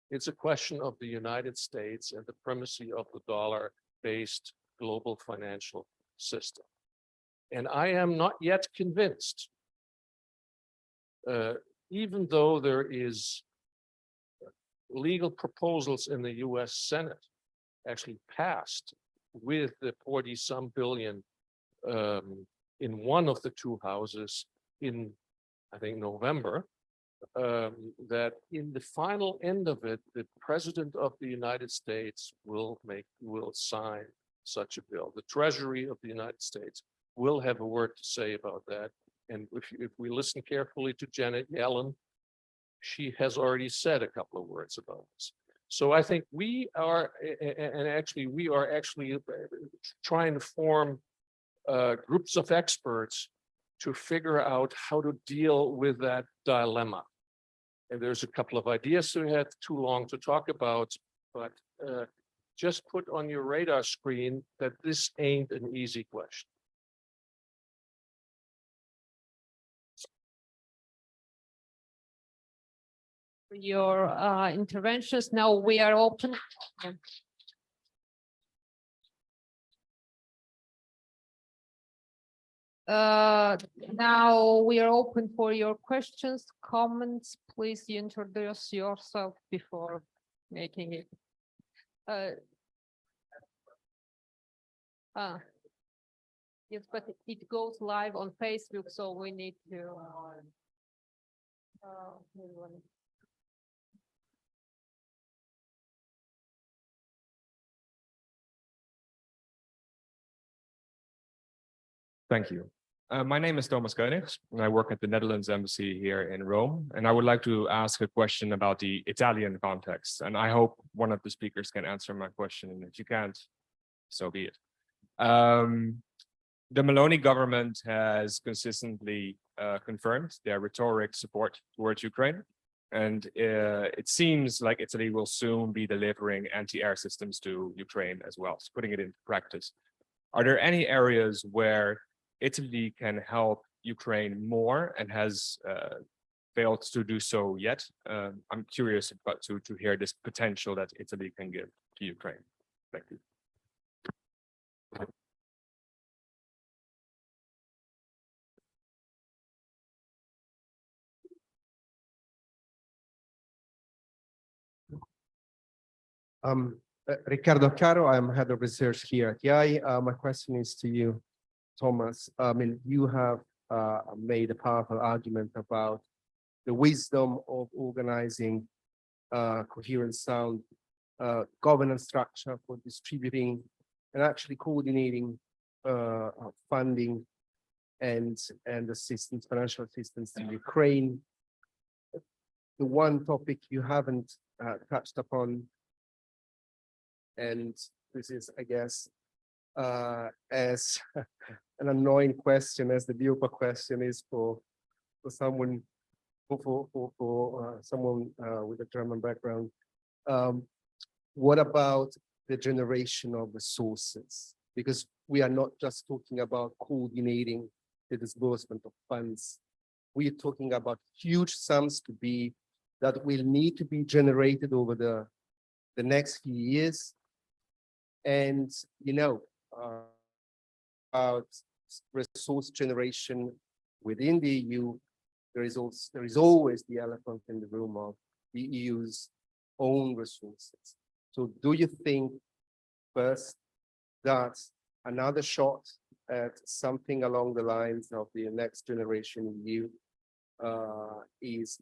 It's a question of the United States and the primacy of the dollar-based global financial system. And I am not yet convinced, even though there is legal proposals in the US Senate actually passed with the 40-some billion in one of the two houses in, I think, November, that in the final end of it, the President of the United States will sign such a bill. The Treasury of the United States will have a word to say about that. And if we listen carefully to Janet Yellen, she has already said a couple of words about this. So I think we are, and actually we are actually trying to form groups of experts to figure out how to deal with that dilemma. And there's a couple of ideas we had too long to talk about, but just put on your radar screen that this ain't an easy question. Your interventions. Now we are open. Now we are open for your questions, comments. Please introduce yourself before making it. Yes, but it goes live on Facebook, so we need to. Thank you. My name is Thomas Koenigs, and I work at the Netherlands Embassy here in Rome. And I would like to ask a question about the Italian context. And I hope one of the speakers can answer my question. And if you can't, so be it. The Meloni government has consistently confirmed their rhetoric support towards Ukraine. And it seems like Italy will soon be delivering anti-air systems to Ukraine as well, so putting it into practice. Are there any areas where Italy can help Ukraine more and has failed to do so yet? I'm curious about to hear this potential that Italy can give to Ukraine. Thank you. Riccardo Caro, I'm head of research here at IAI. My question is to you, Thomas. I mean, you have made a powerful argument about the wisdom of organizing coherent sound governance structure for distributing and actually coordinating funding and assistance, financial assistance to Ukraine. The one topic you haven't touched upon, and this is, I guess, as an annoying question as the Bupa question is for someone someone with a German background. What about the generation of resources? Because we are not just talking about coordinating the disbursement of funds. We are talking about huge sums that will need to be generated over the next few years. And, about resource generation within the EU, there is always the elephant in the room of the EU's own resources. So do you think first that another shot at something along the lines of the next generation EU is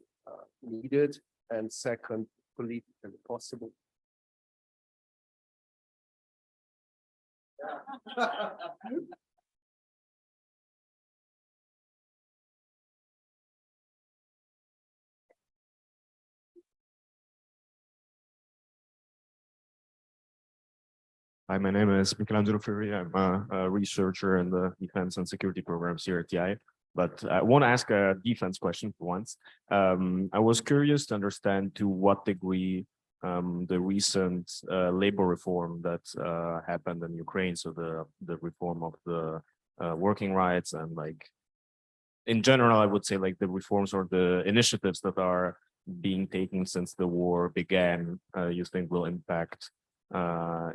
needed, and second, politically possible? Hi, my name is Michelangelo Ferri. I'm a researcher in the defense and security programs here at TI. But I want to ask a defense question for once. I was curious to understand to what degree the recent labor reform that happened in Ukraine, so the reform of the working rights and like in general, I would say like the reforms or the initiatives that are being taken since the war began, you think will impact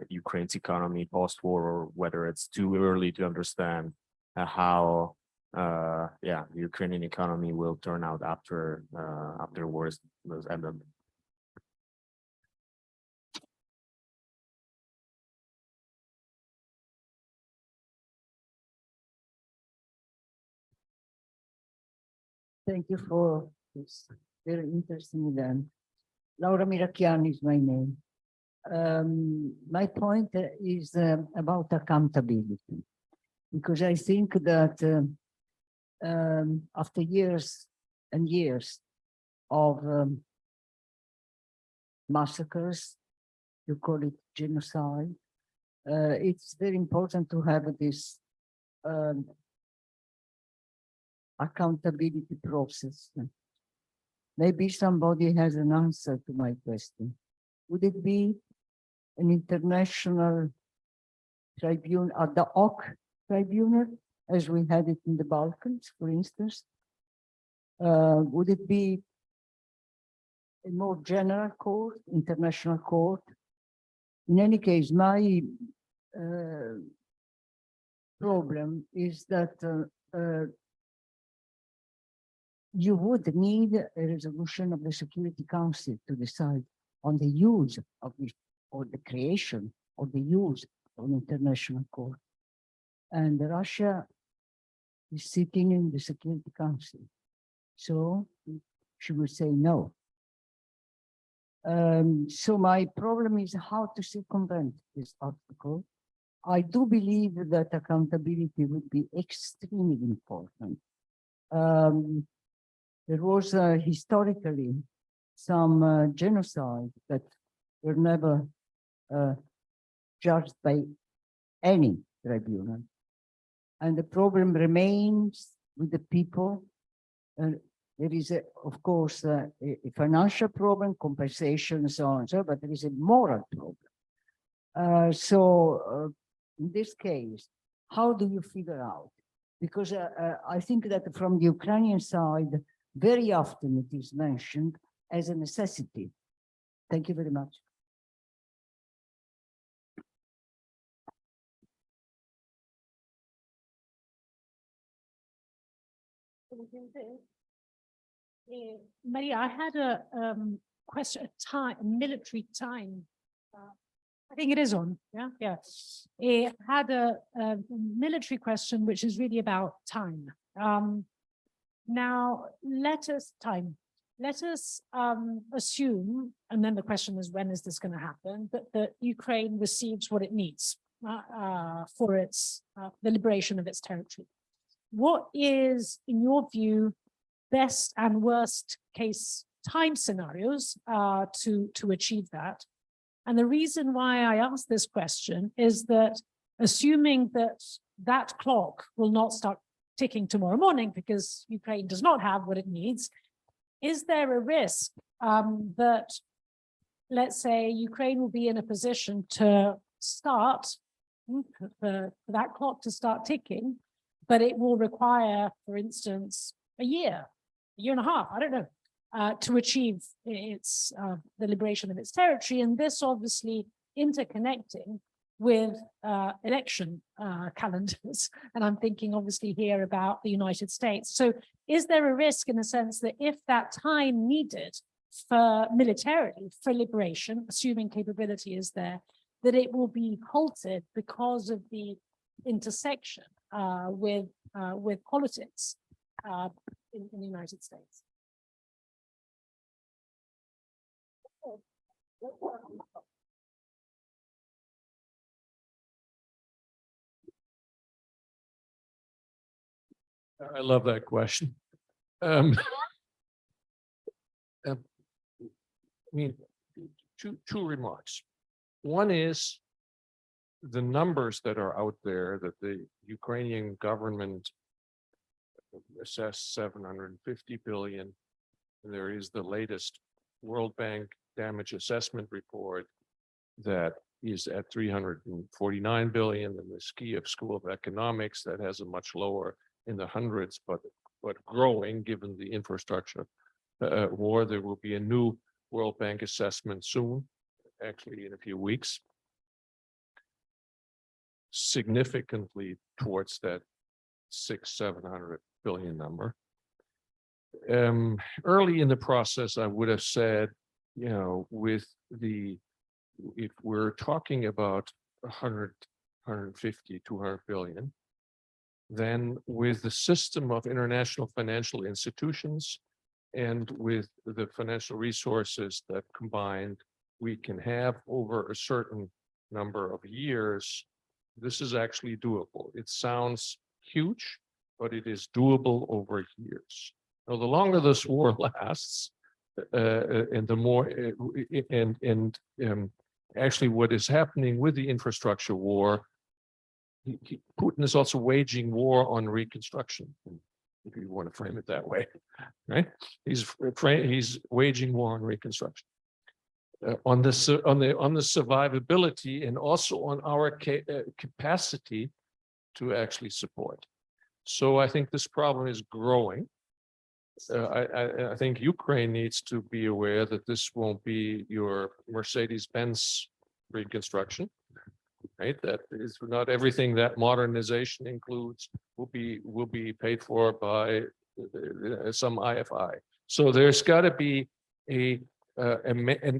Ukraine's economy post-war, or whether it's too early to understand how the Ukrainian economy will turn out after the war is ended. Thank you for this very interesting event. Laura Mirachiani is my name. My point is about accountability, because I think that after years and years of massacres, you call it genocide. It's very important to have this accountability process. Maybe somebody has an answer to my question. Would it be an international tribunal, ad hoc tribunal, as we had it in the Balkans, for instance? Would it be a more general court, international court? In any case, my problem is that you would need a resolution of the Security Council to decide on the use of this, or the creation or the use of an international court. And Russia is sitting in the Security Council. So she will say no. So my problem is how to circumvent this article. I do believe that accountability would be extremely important. There was historically some genocide that were never judged by any tribunal. And the problem remains with the people. There is, of course, a financial problem, compensation, and so on, so, but there is a moral problem. In this case, how do you figure out? Because I think that from the Ukrainian side, very often it is mentioned as a necessity. Thank you very much. Maria, I had a question, military time. I think it is on, yeah, yeah. It had a military question, which is really about time. Now, let us assume, and then the question is, when is this going to happen, that Ukraine receives what it needs for its the liberation of its territory. What is, in your view, best and worst case time scenarios to achieve that? And the reason why I ask this question is that, assuming that that clock will not start ticking tomorrow morning because Ukraine does not have what it needs, is there a risk that, let's say, Ukraine will be in a position to start, for that clock to start ticking, but it will require, for instance, a year and a half, I don't know, to achieve its the liberation of its territory, and this obviously interconnecting with election calendars. And I'm thinking obviously here about the United States. So is there a risk, in a sense, that if that time needed for militarily, for liberation, assuming capability is there, that it will be halted because of the intersection with politics in the United States? I love that question. I mean, two remarks. One is the numbers that are out there that the Ukrainian government assessed 750 billion. And there is the latest World Bank damage assessment report that is at 349 billion, and the Kiev School of Economics that has a much lower, in the hundreds, but growing given the infrastructure war. There will be a new World Bank assessment soon, actually in a few weeks, significantly towards that 600-700 billion number. Early in the process, I would have said, you know, if we're talking about 100, 150, 200 billion, then with the system of international financial institutions and with the financial resources that combined we can have over a certain number of years, this is actually doable. It sounds huge, but it is doable over years. Now, the longer this war lasts, and the more actually what is happening with the infrastructure war, Putin is also waging war on reconstruction, if you want to frame it that way, right? He's waging war on reconstruction. On the survivability and also on our capacity to actually support. So I think this problem is growing. I think Ukraine needs to be aware that this won't be your Mercedes-Benz reconstruction, right? That is not everything that modernization includes will be paid for by some IFI. So there's got to be an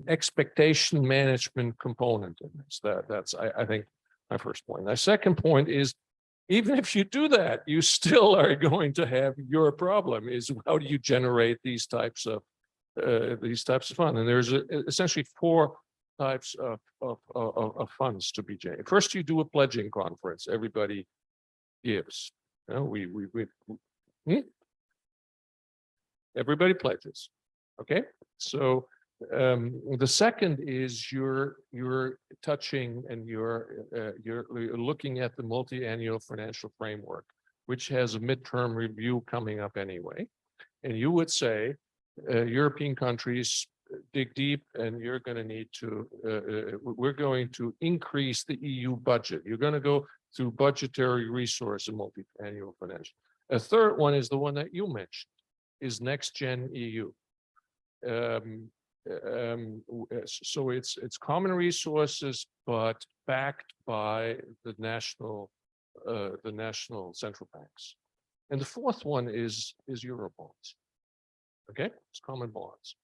expectation management component in this. That's I think my first point. My second point is, even if you do that, you still are going to have your problem is how do you generate these types of fund? And there's essentially four types of funds to be generated. First, you do a pledging conference. Everybody gives. You know, everybody pledges. Okay, so the second is you're touching and you're looking at the multi-annual financial framework, which has a midterm review coming up anyway. And you would say, European countries dig deep, and you're going to need to, we're going to increase the EU budget. You're going to go through budgetary resource and multi-annual financial. A third one is the one that you mentioned, is Next Gen EU. So it's common resources, but backed by the national central banks. And the fourth one is Eurobonds. Okay, it's common bonds.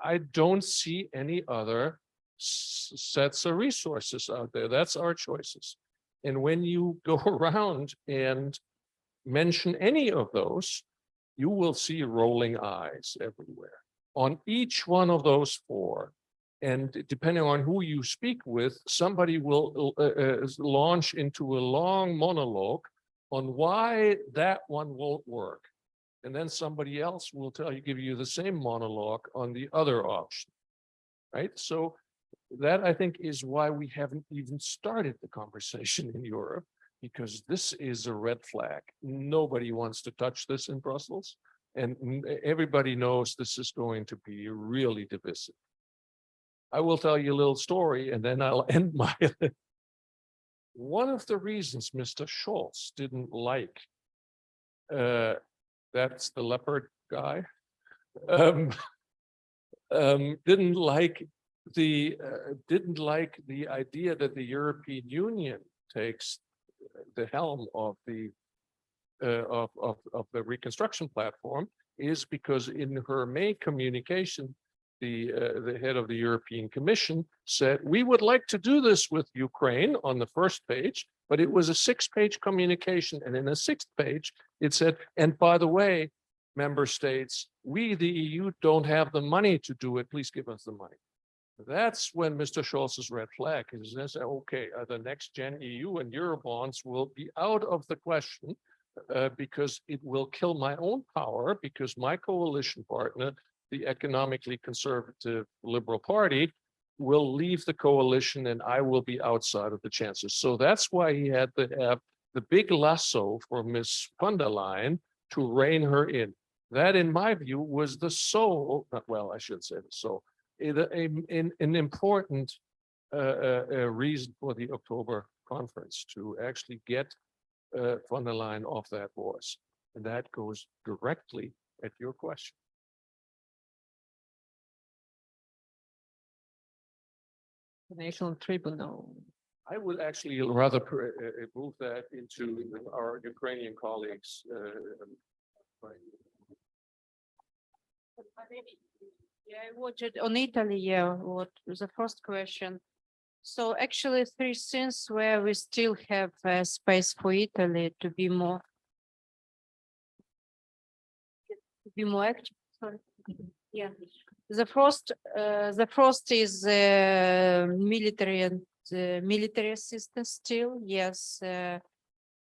I don't see any other sets of resources out there. That's our choices. And when you go around and mention any of those, you will see rolling eyes everywhere. On each one of those four, and depending on who you speak with, somebody will launch into a long monologue on why that one won't work. And then somebody else will give you the same monologue on the other option, right? So that, I think, is why we haven't even started the conversation in Europe, because this is a red flag. Nobody wants to touch this in Brussels. And everybody knows this is going to be really divisive. I will tell you a little story and then I'll end my. One of the reasons Mr. Scholz didn't like, that's the leopard guy, didn't like the idea that the European Union takes the helm of the reconstruction platform, is because in her May communication, the head of the European Commission said, we would like to do this with Ukraine on the first page, but it was a 6-page communication. And in the 6th page, it said, and by the way, member states, we, the EU, don't have the money to do it. Please give us the money. That's when Mr. Scholz's red flag is, okay, the Next Gen EU and Eurobonds will be out of the question. Because it will kill my own power, because my coalition partner, the economically conservative Liberal Party, will leave the coalition and I will be outside of the chances. So that's why he had to have the big lasso for Ms. von der Leyen to rein her in. That, in my view, was the soul, well, I should say the soul, an important reason for the October conference, to actually get von der Leyen off that horse. And that goes directly at your question. The National Tribunal. I would actually rather move that into our Ukrainian colleagues. Yeah, I watched on Italy, yeah, what was the first question. So actually 3 things where we still have space for Italy to be more active. Sorry. Yeah. The first is military and military assistance still. Yes.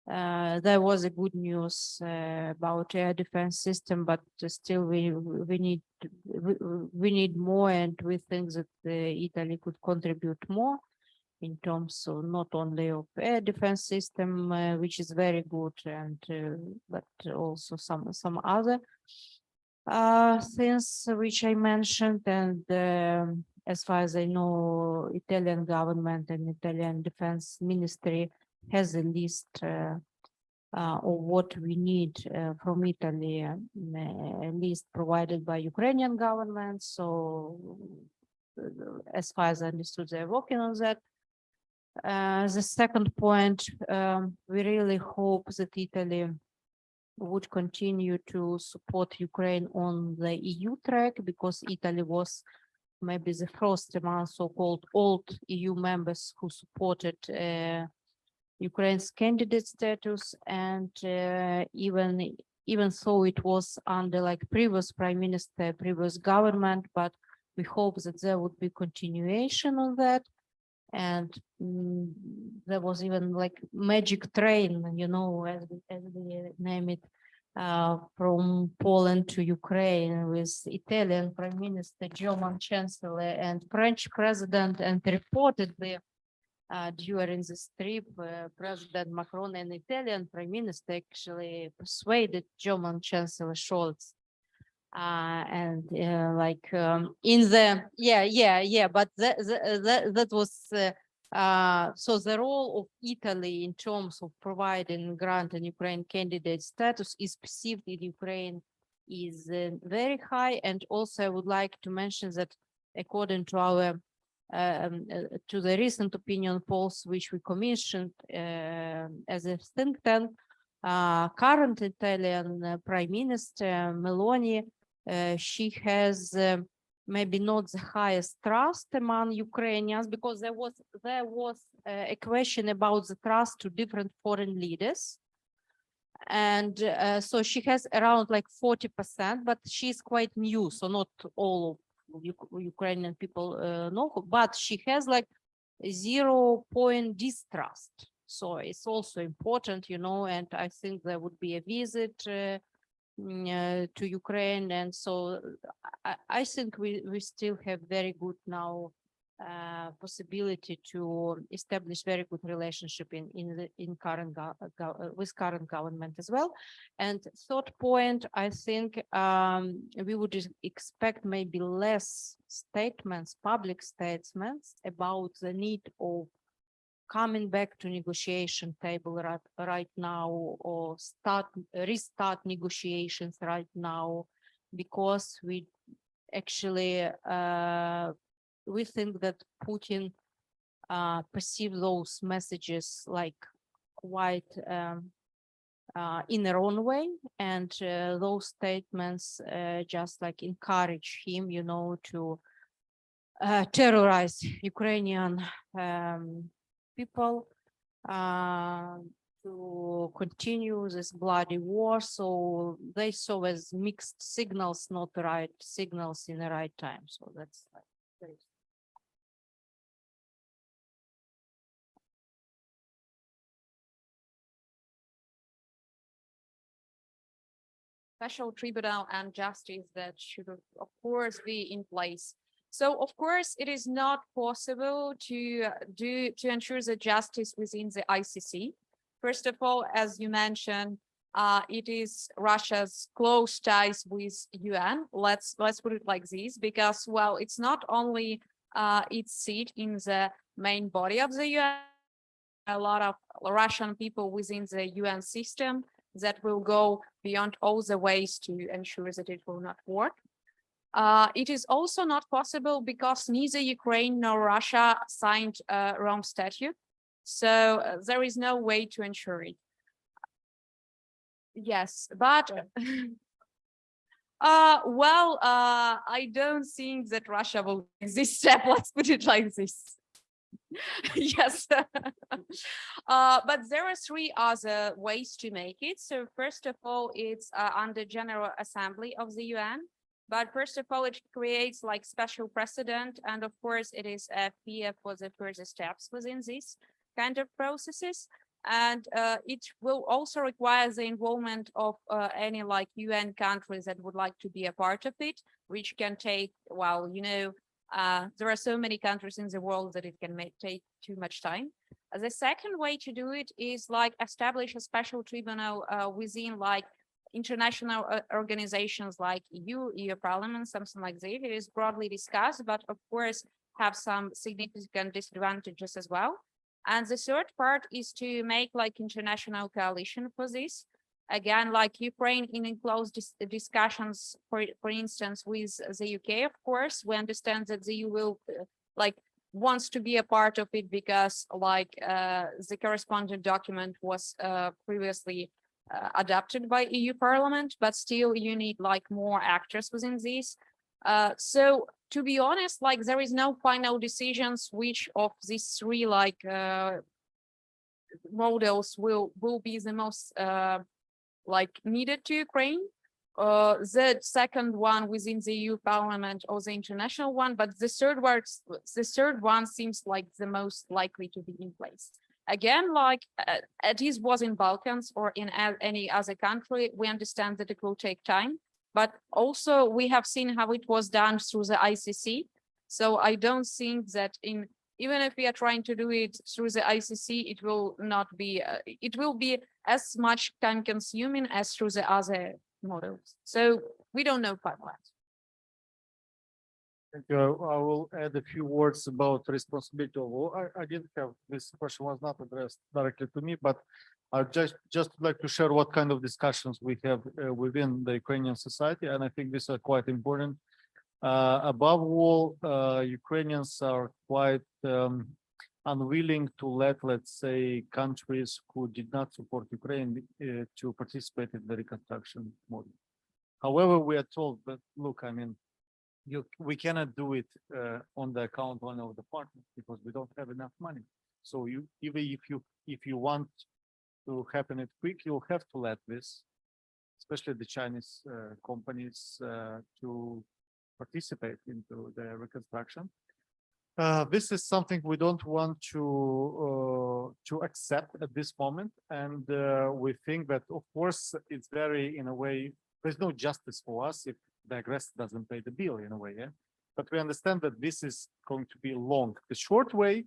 there was a good news about air defense system, but still we need more, and we think that Italy could contribute more in terms of not only of air defense system, which is very good, and but also some other things which I mentioned. And as far as I know, Italian government and Italian Defense Ministry has a list of what we need from Italy, a list provided by Ukrainian government. So as far as I understood, they're working on that. The second point, we really hope that Italy would continue to support Ukraine on the EU track, because Italy was maybe the first among so-called old EU members who supported Ukraine's candidate status, and even though it was under like previous prime minister, previous government, but we hope that there would be continuation of that. And there was even like magic train, you know, as we name it, from Poland to Ukraine, with Italian Prime Minister, German Chancellor, and French President, and reportedly during this trip, President Macron and Italian Prime Minister actually persuaded German Chancellor Scholz. In the but that was so the role of Italy in terms of providing grant and Ukraine candidate status is perceived in Ukraine is very high. And also I would like to mention that according to our to the recent opinion polls which we commissioned as a think tank, current Italian Prime Minister Meloni, she has maybe not the highest trust among Ukrainians, because there was a question about the trust to different foreign leaders, and so she has around like 40%, but she's quite new, so not all of Ukrainian people know her, but she has like 0-point distrust. So it's also important, you know, and I think there would be a visit to Ukraine. And so I think we still have very good now possibility to establish very good relationship with current government as well. And third point, I think we would expect maybe less statements, public statements about the need of coming back to negotiation table right now, or restart negotiations right now, because we actually we think that Putin perceives those messages like quite in their own way, and those statements just like encourage him, you know, to terrorize Ukrainian people, to continue this bloody war. So they saw as mixed signals, not the right signals in the right time. So that's like special tribunal and justice that should of course be in place. So of course it is not possible to ensure the justice within the ICC. First of all, as you mentioned, it is Russia's close ties with UN. Let's put it like this, because well, it's not only its seat in the main body of the UN. A lot of Russian people within the UN system that will go beyond all the ways to ensure that it will not work. It is also not possible because neither Ukraine nor Russia signed Rome Statute. So there is no way to ensure it. Yes, but I don't think that Russia will take this step. Let's put it like this. Yes, but there are three other ways to make it. So first of all, it's under General Assembly of the UN. But first of all, it creates like special precedent. And of course, it is a fear for the further steps within these kind of processes. And it will also require the involvement of any like UN countries that would like to be a part of it, which can take, well, you know, there are so many countries in the world that it can take too much time. The second way to do it is like establish a special tribunal within like international organizations like EU Parliament, something like this. It is broadly discussed, but of course have some significant disadvantages as well. And the third part is to make like international coalition for this. Again, like Ukraine in close discussions, for instance, with the UK, of course, we understand that the EU will like wants to be a part of it because like the corresponding document was previously adopted by EU Parliament, but still you need like more actors within this. So to be honest, like there is no final decisions which of these three like models will be the most like needed to Ukraine. The second one within the EU Parliament or the international one, but the third one seems like the most likely to be in place. Again, like it was in Balkans or in any other country, we understand that it will take time, but also we have seen how it was done through the ICC. So I don't think that even if we are trying to do it through the ICC, it will not be, it will be as much time consuming as through the other models. So we don't know quite much. Thank you. I will add a few words about responsibility of all. I didn't have, this question was not addressed directly to me, but I just like to share what kind of discussions we have within the Ukrainian society, and I think these are quite important. Above all, Ukrainians are quite unwilling to let, let's say, countries who did not support Ukraine to participate in the reconstruction model. However, we are told that, look, I mean, we cannot do it on the account one of the partners because we don't have enough money. So even if you want to happen it quick, you'll have to let this, especially the Chinese companies, to participate into the reconstruction. This is something we don't want to accept at this moment, and we think that, of course, it's very, in a way, there's no justice for us if the aggressor doesn't pay the bill, in a way, yeah. But we understand that this is going to be long. The short way,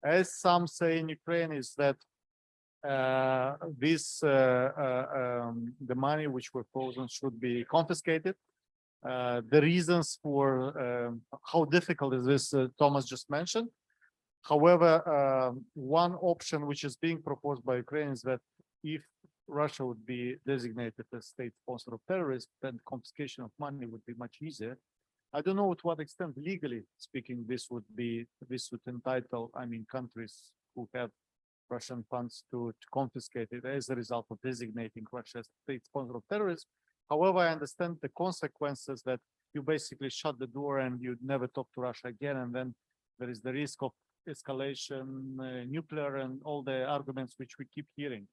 as some say in Ukraine, is that the money which were frozen should be confiscated. The reasons for how difficult is this, Thomas just mentioned. However, one option which is being proposed by Ukraine is that if Russia would be designated as state sponsor of terrorism, then confiscation of money would be much easier. I don't know to what extent, legally speaking, this would entitle, I mean, countries who have Russian funds to confiscate it as a result of designating Russia as state sponsor of terrorism. However, I understand the consequences that you basically shut the door and you never talk to Russia again, and then there is the risk of escalation, nuclear, and all the arguments which we keep hearing.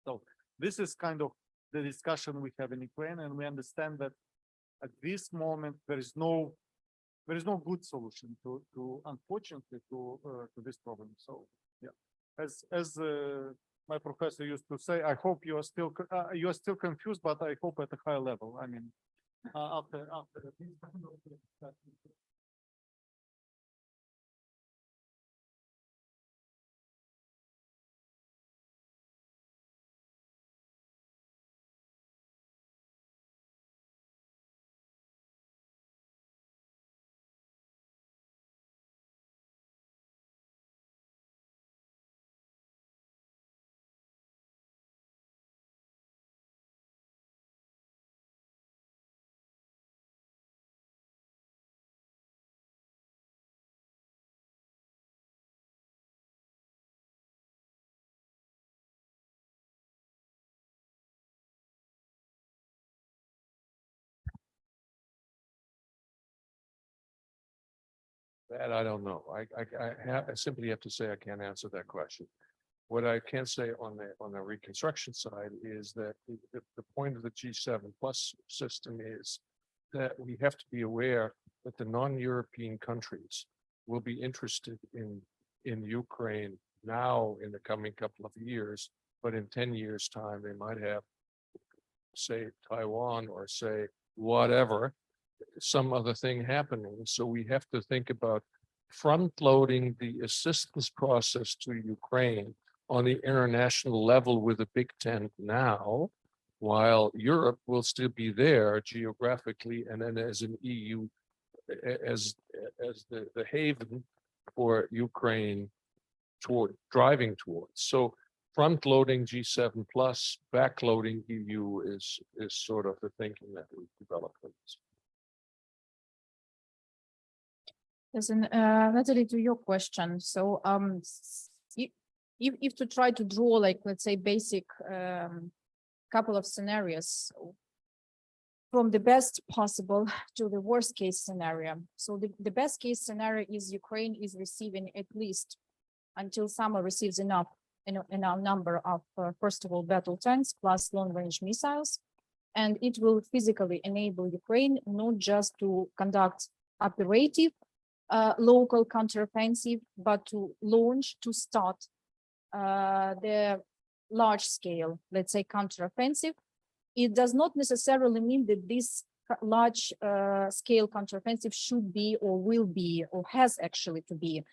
So this is kind of the discussion we have in Ukraine, and we understand that at this moment there is no good solution to unfortunately to this problem. So yeah, as my professor used to say, I hope you are still confused, but I hope at a higher level. I mean, after That I don't know. I simply have to say I can't answer that question. What I can say on the reconstruction side is that the point of the G7 plus system is that we have to be aware that the non-European countries will be interested in Ukraine now in the coming couple of years, but in 10 years' time, they might have, say, Taiwan or say, whatever, some other thing happening. So we have to think about front loading the assistance process to Ukraine on the international level with a big tent now, while Europe will still be there geographically and then as an EU, as the haven for Ukraine toward driving towards. So front loading G7 plus, back loading EU is sort of the thinking that we've developed. Listen, Natalie, to your question. So, if to try to draw, like, let's say, basic couple of scenarios from the best possible to the worst case scenario. So the best case scenario is Ukraine is receiving at least until summer receives enough number of, first of all, battle tanks plus long range missiles. And it will physically enable Ukraine not just to conduct operative local counteroffensive, but to launch, to start the large scale, let's say, counteroffensive. It does not necessarily mean that this large scale counteroffensive should be or will be or has actually to be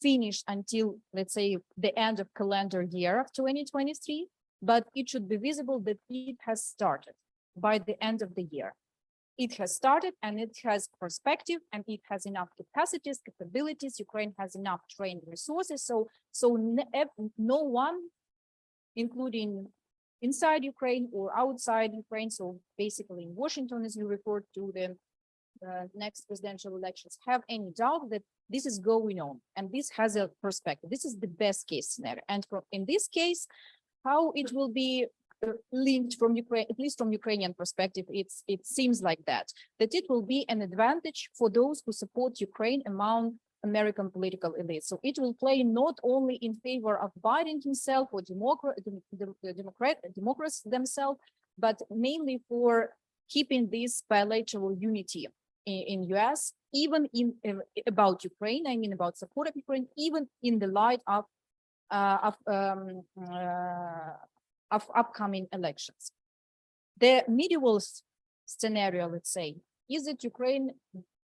finished until, let's say, the end of calendar year of 2023, but it should be visible that it has started by the end of the year. It has started and it has perspective and it has enough capacities, capabilities. Ukraine has enough trained resources. So no one, including inside Ukraine or outside Ukraine, so basically in Washington, as you report to the next presidential elections, have any doubt that this is going on and this has a perspective. This is the best case scenario. And in this case, how it will be linked from Ukraine, at least from Ukrainian perspective, it seems like that it will be an advantage for those who support Ukraine among American political elites. So it will play not only in favor of Biden himself or Democrats themselves, but mainly for keeping this bilateral unity in US, even in about Ukraine. I mean, about support of Ukraine, even in the light of upcoming elections. The medieval scenario, let's say, is that Ukraine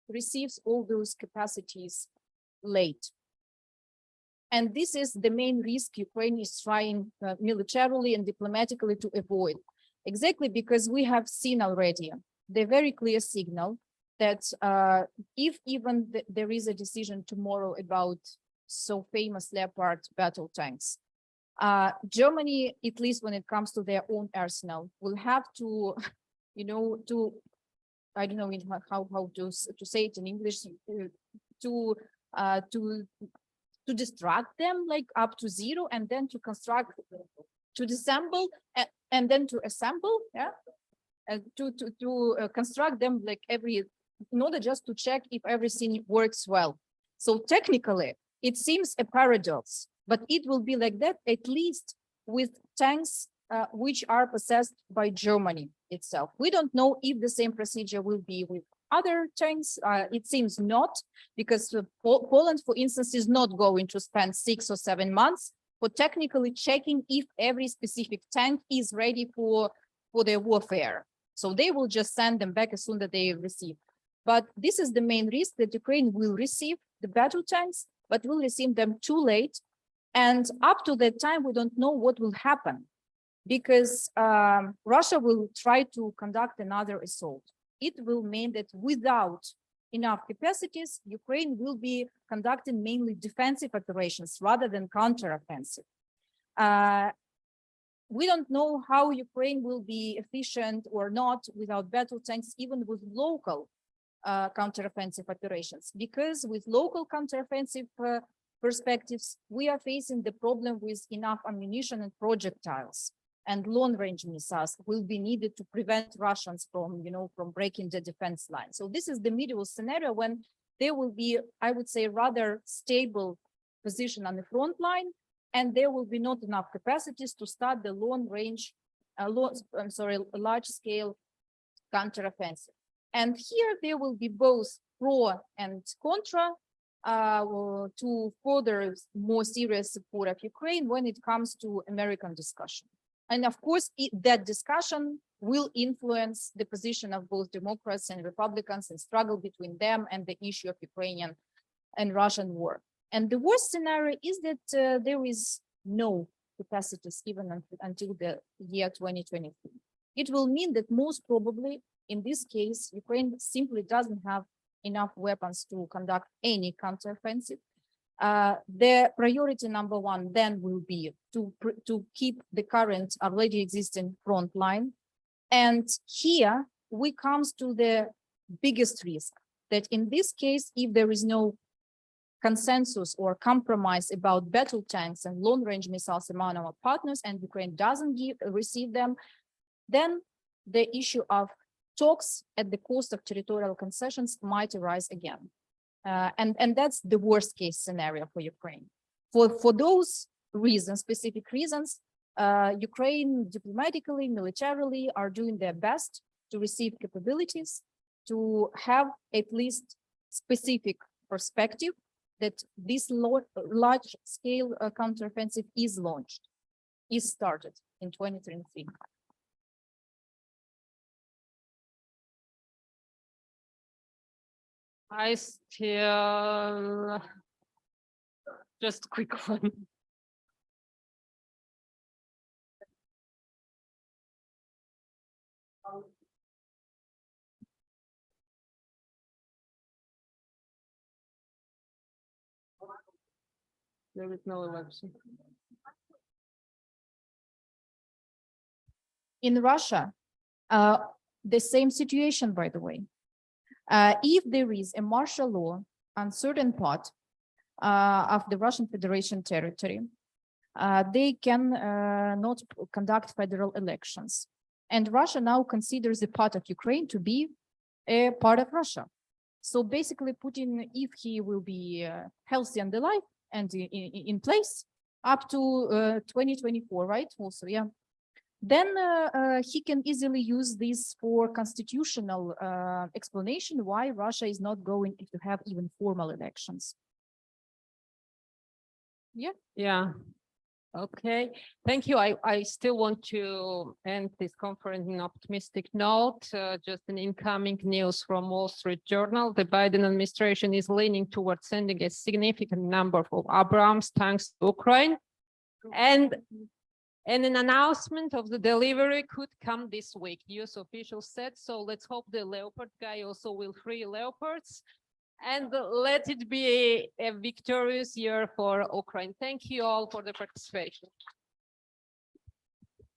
receives all those capacities late. And this is the main risk Ukraine is trying militarily and diplomatically to avoid. Exactly because we have seen already the very clear signal that if even there is a decision tomorrow about so famous Leopard battle tanks, Germany, at least when it comes to their own arsenal, will have to, I don't know how to say it in English, to distract them like up to zero, and then to construct, to disassemble, and then to assemble, and to construct them like in order just to check if everything works well. So technically, it seems a paradox, but it will be like that at least with tanks which are possessed by Germany itself. We don't know if the same procedure will be with other tanks. It seems not, because Poland, for instance, is not going to spend 6 or 7 months for technically checking if every specific tank is ready for their warfare. So they will just send them back as soon as they receive. But this is the main risk, that Ukraine will receive the battle tanks, but will receive them too late. And up to that time, we don't know what will happen, because Russia will try to conduct another assault. It will mean that without enough capacities, Ukraine will be conducting mainly defensive operations rather than counteroffensive. We don't know how Ukraine will be efficient or not without battle tanks, even with local counteroffensive operations, because with local counteroffensive perspectives, we are facing the problem with enough ammunition and projectiles, and long-range missiles will be needed to prevent Russians from, from breaking the defense line. So this is the medieval scenario when there will be, I would say, rather stable position on the front line, and there will be not enough capacities to start the large-scale counteroffensive. And here there will be both pro and contra to further more serious support of Ukraine when it comes to American discussion. And of course, that discussion will influence the position of both Democrats and Republicans and struggle between them and the issue of Ukrainian and Russian war. And the worst scenario is that there is no capacities even until the year 2023. It will mean that most probably in this case, Ukraine simply doesn't have enough weapons to conduct any counteroffensive. The priority number one then will be to keep the current already existing front line. And here we comes to the biggest risk that in this case, if there is no consensus or compromise about battle tanks and long-range missiles among our partners, and Ukraine doesn't receive them, then the issue of talks at the cost of territorial concessions might arise again. And that's the worst case scenario for Ukraine. For those reasons, specific reasons, Ukraine diplomatically, militarily are doing their best to receive capabilities, to have at least specific perspective that this large scale counteroffensive is launched, is started in 2023. I still, just a quick one. There is no election. In Russia, the same situation, by the way. If there is a martial law on certain part of the Russian Federation territory, they can not conduct federal elections. And Russia now considers a part of Ukraine to be a part of Russia. So basically Putin, if he will be healthy and alive and in place up to 2024, right? Also, yeah. Then he can easily use this for constitutional explanation why Russia is not going to have even formal elections. Yeah. Yeah. Okay. Thank you. I still want to end this conference in an optimistic note. Just an incoming news from Wall Street Journal. The Biden administration is leaning towards sending a significant number of Abrams tanks to Ukraine. And an announcement of the delivery could come this week. US officials said so. Let's hope the Leopard guy also will free Leopards. And let it be a victorious year for Ukraine. Thank you all for the participation.